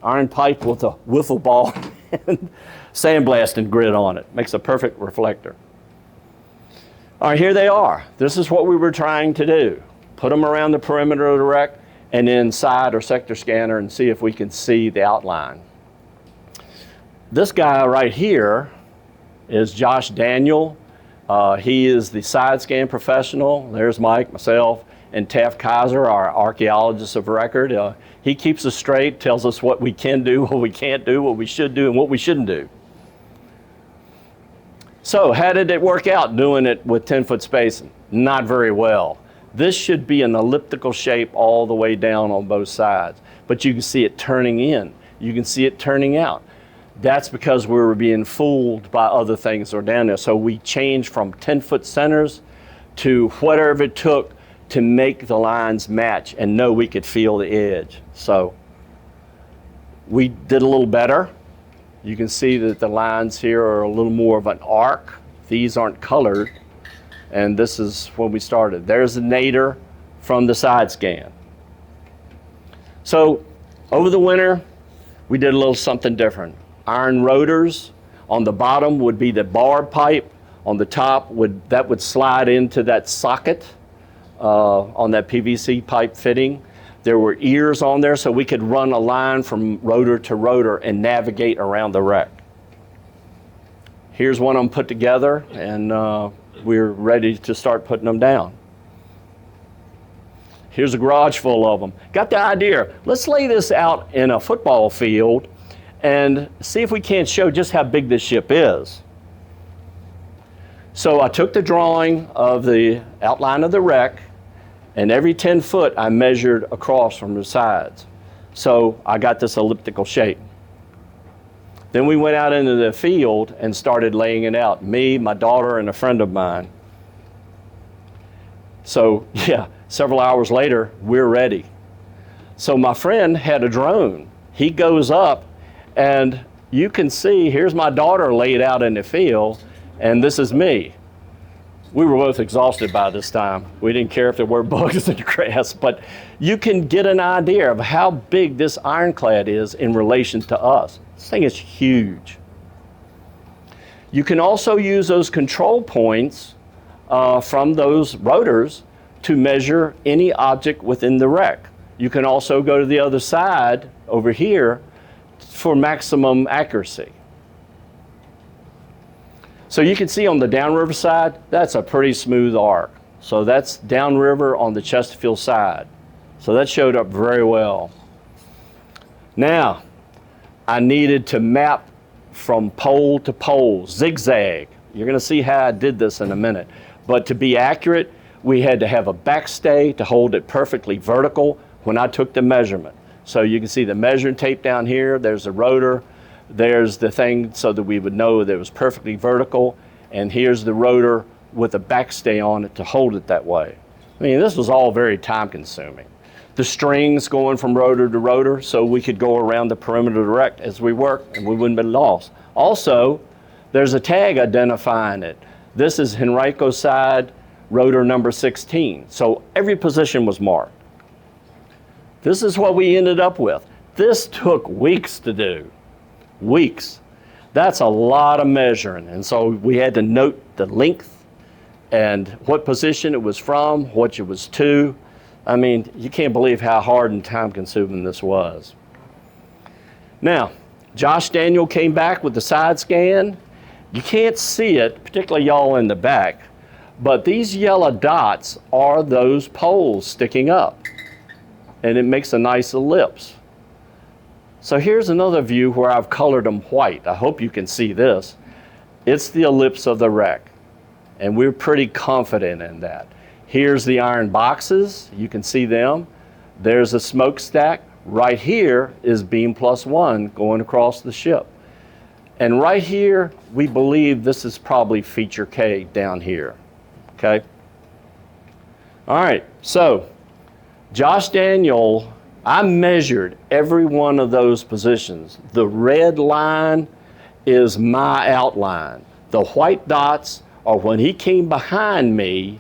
Iron pipe with a wiffle ball and sandblasting grid on it. Makes a perfect reflector. All right, here they are. This is what we were trying to do. Put them around the perimeter of the wreck and then side or sector scanner and see if we can see the outline. This guy right here is Josh Daniel. He is the side scan professional. There's Mike, myself, and Taft Kaiser, our archaeologist of record. He keeps us straight, tells us what we can do, what we can't do, what we should do, and what we shouldn't do. So how did it work out doing it with 10-foot spacing? Not very well. This should be an elliptical shape all the way down on both sides, but you can see it turning in. You can see it turning out. That's because we were being fooled by other things that are down there. So we changed from 10-foot centers to whatever it took to make the lines match and know we could feel the edge. So we did a little better. You can see that the lines here are a little more of an arc. These aren't colored. And this is when we started. There's the nadir from the side scan. So over the winter, we did a little something different. Iron rotors. On the bottom would be the barb pipe. On the top, that would slide into that socket on that PVC pipe fitting. There were ears on there so we could run a line from rotor to rotor and navigate around the wreck. Here's one of them put together, and we're ready to start putting them down. Here's a garage full of them. Got the idea. Let's lay this out in a football field and see if we can't show just how big this ship is. So I took the drawing of the outline of the wreck, and every 10 foot I measured across from the sides. So I got this elliptical shape. Then we went out into the field and started laying it out. Me, my daughter, and a friend of mine. So yeah, several hours later, we're ready. So my friend had a drone. He goes up and you can see, here's my daughter laid out in the field, and this is me. We were both exhausted by this time. We didn't care if there were bugs in the grass, but you can get an idea of how big this ironclad is in relation to us. This thing is huge. You can also use those control points from those rotors to measure any object within the wreck. You can also go to the other side over here for maximum accuracy. So you can see on the downriver side, that's a pretty smooth arc. So that's downriver on the Chesterfield side. So that showed up very well. Now, I needed to map from pole to pole, zigzag. You're going to see how I did this in a minute. But to be accurate, we had to have a backstay to hold it perfectly vertical when I took the measurement. So you can see the measuring tape down here, there's the rotor, there's the thing so that we would know that it was perfectly vertical, and here's the rotor with a backstay on it to hold it that way. I mean, this was all very time consuming. The strings going from rotor to rotor so we could go around the perimeter of the wreck as we worked and we wouldn't be lost. Also, there's a tag identifying it. This is Henrico side, rotor number 16. So every position was marked. This is what we ended up with. This took weeks to do. Weeks. That's a lot of measuring. And so we had to note the length and what position it was from, what it was to. I mean, you can't believe how hard and time consuming this was. Now, Josh Daniel came back with the side scan. You can't see it, particularly y'all in the back, but these yellow dots are those poles sticking up. And it makes a nice ellipse. So here's another view where I've colored them white. I hope you can see this. It's the ellipse of the wreck. And we're pretty confident in that. Here's the iron boxes. You can see them. There's a smokestack. Right here is beam plus one going across the ship. And right here, we believe this is probably feature K down here. Okay? All right, so Josh Daniel, I measured every one of those positions. The red line is my outline. The white dots are when he came behind me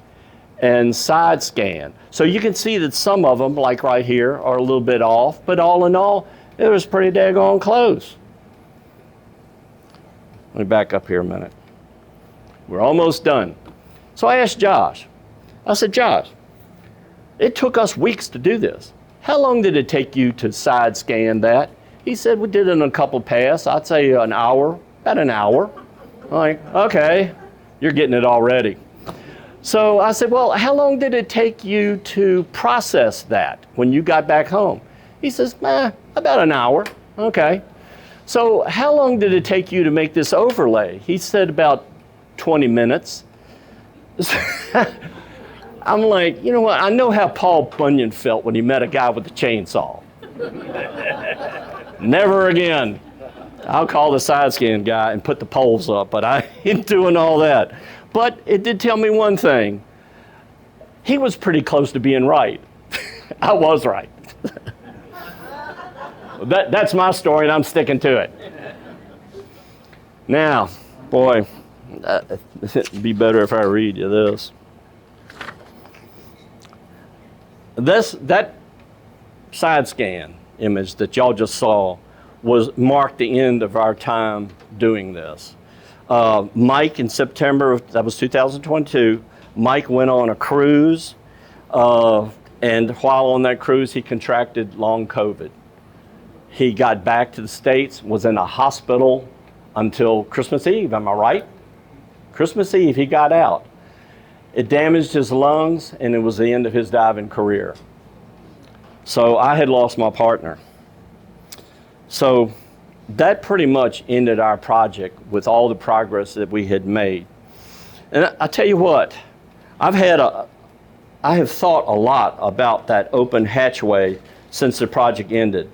and side scan. So you can see that some of them, like right here, are a little bit off, but all in all, it was pretty daggone close. Let me back up here a minute. We're almost done. So I asked Josh, I said, Josh, it took us weeks to do this. How long did it take you to side scan that? He said, we did it in a couple passes. I'd say an hour, about an hour. I'm like, okay, you're getting it already. So I said, well, how long did it take you to process that when you got back home? He says, about an hour. Okay. So how long did it take you to make this overlay? He said about 20 minutes. I'm like, you know what? I know how Paul Bunyan felt when he met a guy with a chainsaw. Never again. I'll call the side scan guy and put the poles up, but I ain't doing all that. But it did tell me one thing. He was pretty close to being right. I was right. That's my story, and I'm sticking to it. Now, boy, it'd be better if I read you this. That side scan image that y'all just saw marked the end of our time doing this. Mike, in September, that was 2022, Mike went on a cruise, and while on that cruise, he contracted long COVID. He got back to the States, was in a hospital until Christmas Eve, am I right? Christmas Eve, he got out. It damaged his lungs, and it was the end of his diving career. So I had lost my partner. So that pretty much ended our project with all the progress that we had made. And I tell you what, I have thought a lot about that open hatchway since the project ended.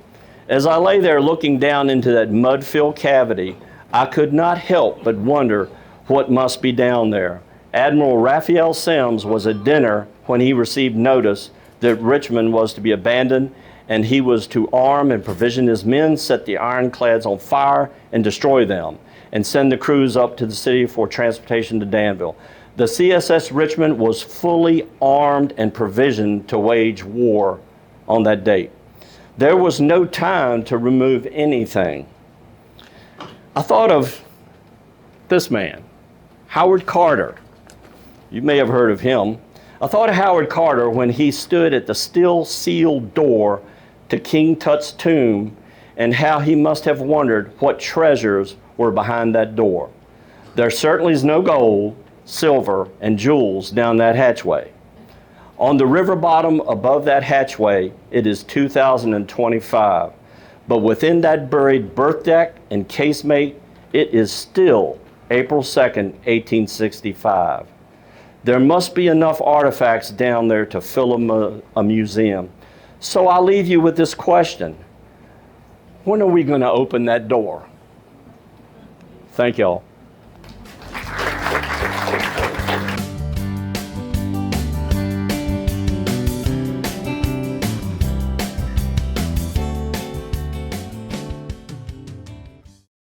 As I lay there looking down into that mud-filled cavity, I could not help but wonder what must be down there. Admiral Raphael Semmes was at dinner when he received notice that Richmond was to be abandoned, and he was to arm and provision his men, set the ironclads on fire, and destroy them, and send the crews up to the city for transportation to Danville. The CSS Richmond was fully armed and provisioned to wage war on that date. There was no time to remove anything. I thought of this man, Howard Carter. You may have heard of him. I thought of Howard Carter when he stood at the still sealed door to King Tut's tomb, and how he must have wondered what treasures were behind that door. There certainly is no gold, silver, and jewels down that hatchway. On the river bottom above that hatchway, it is 2025. But within that buried birth deck and casemate, it is still April 2nd, 1865. There must be enough artifacts down there to fill a museum. So I'll leave you with this question. When are we going to open that door? Thank y'all.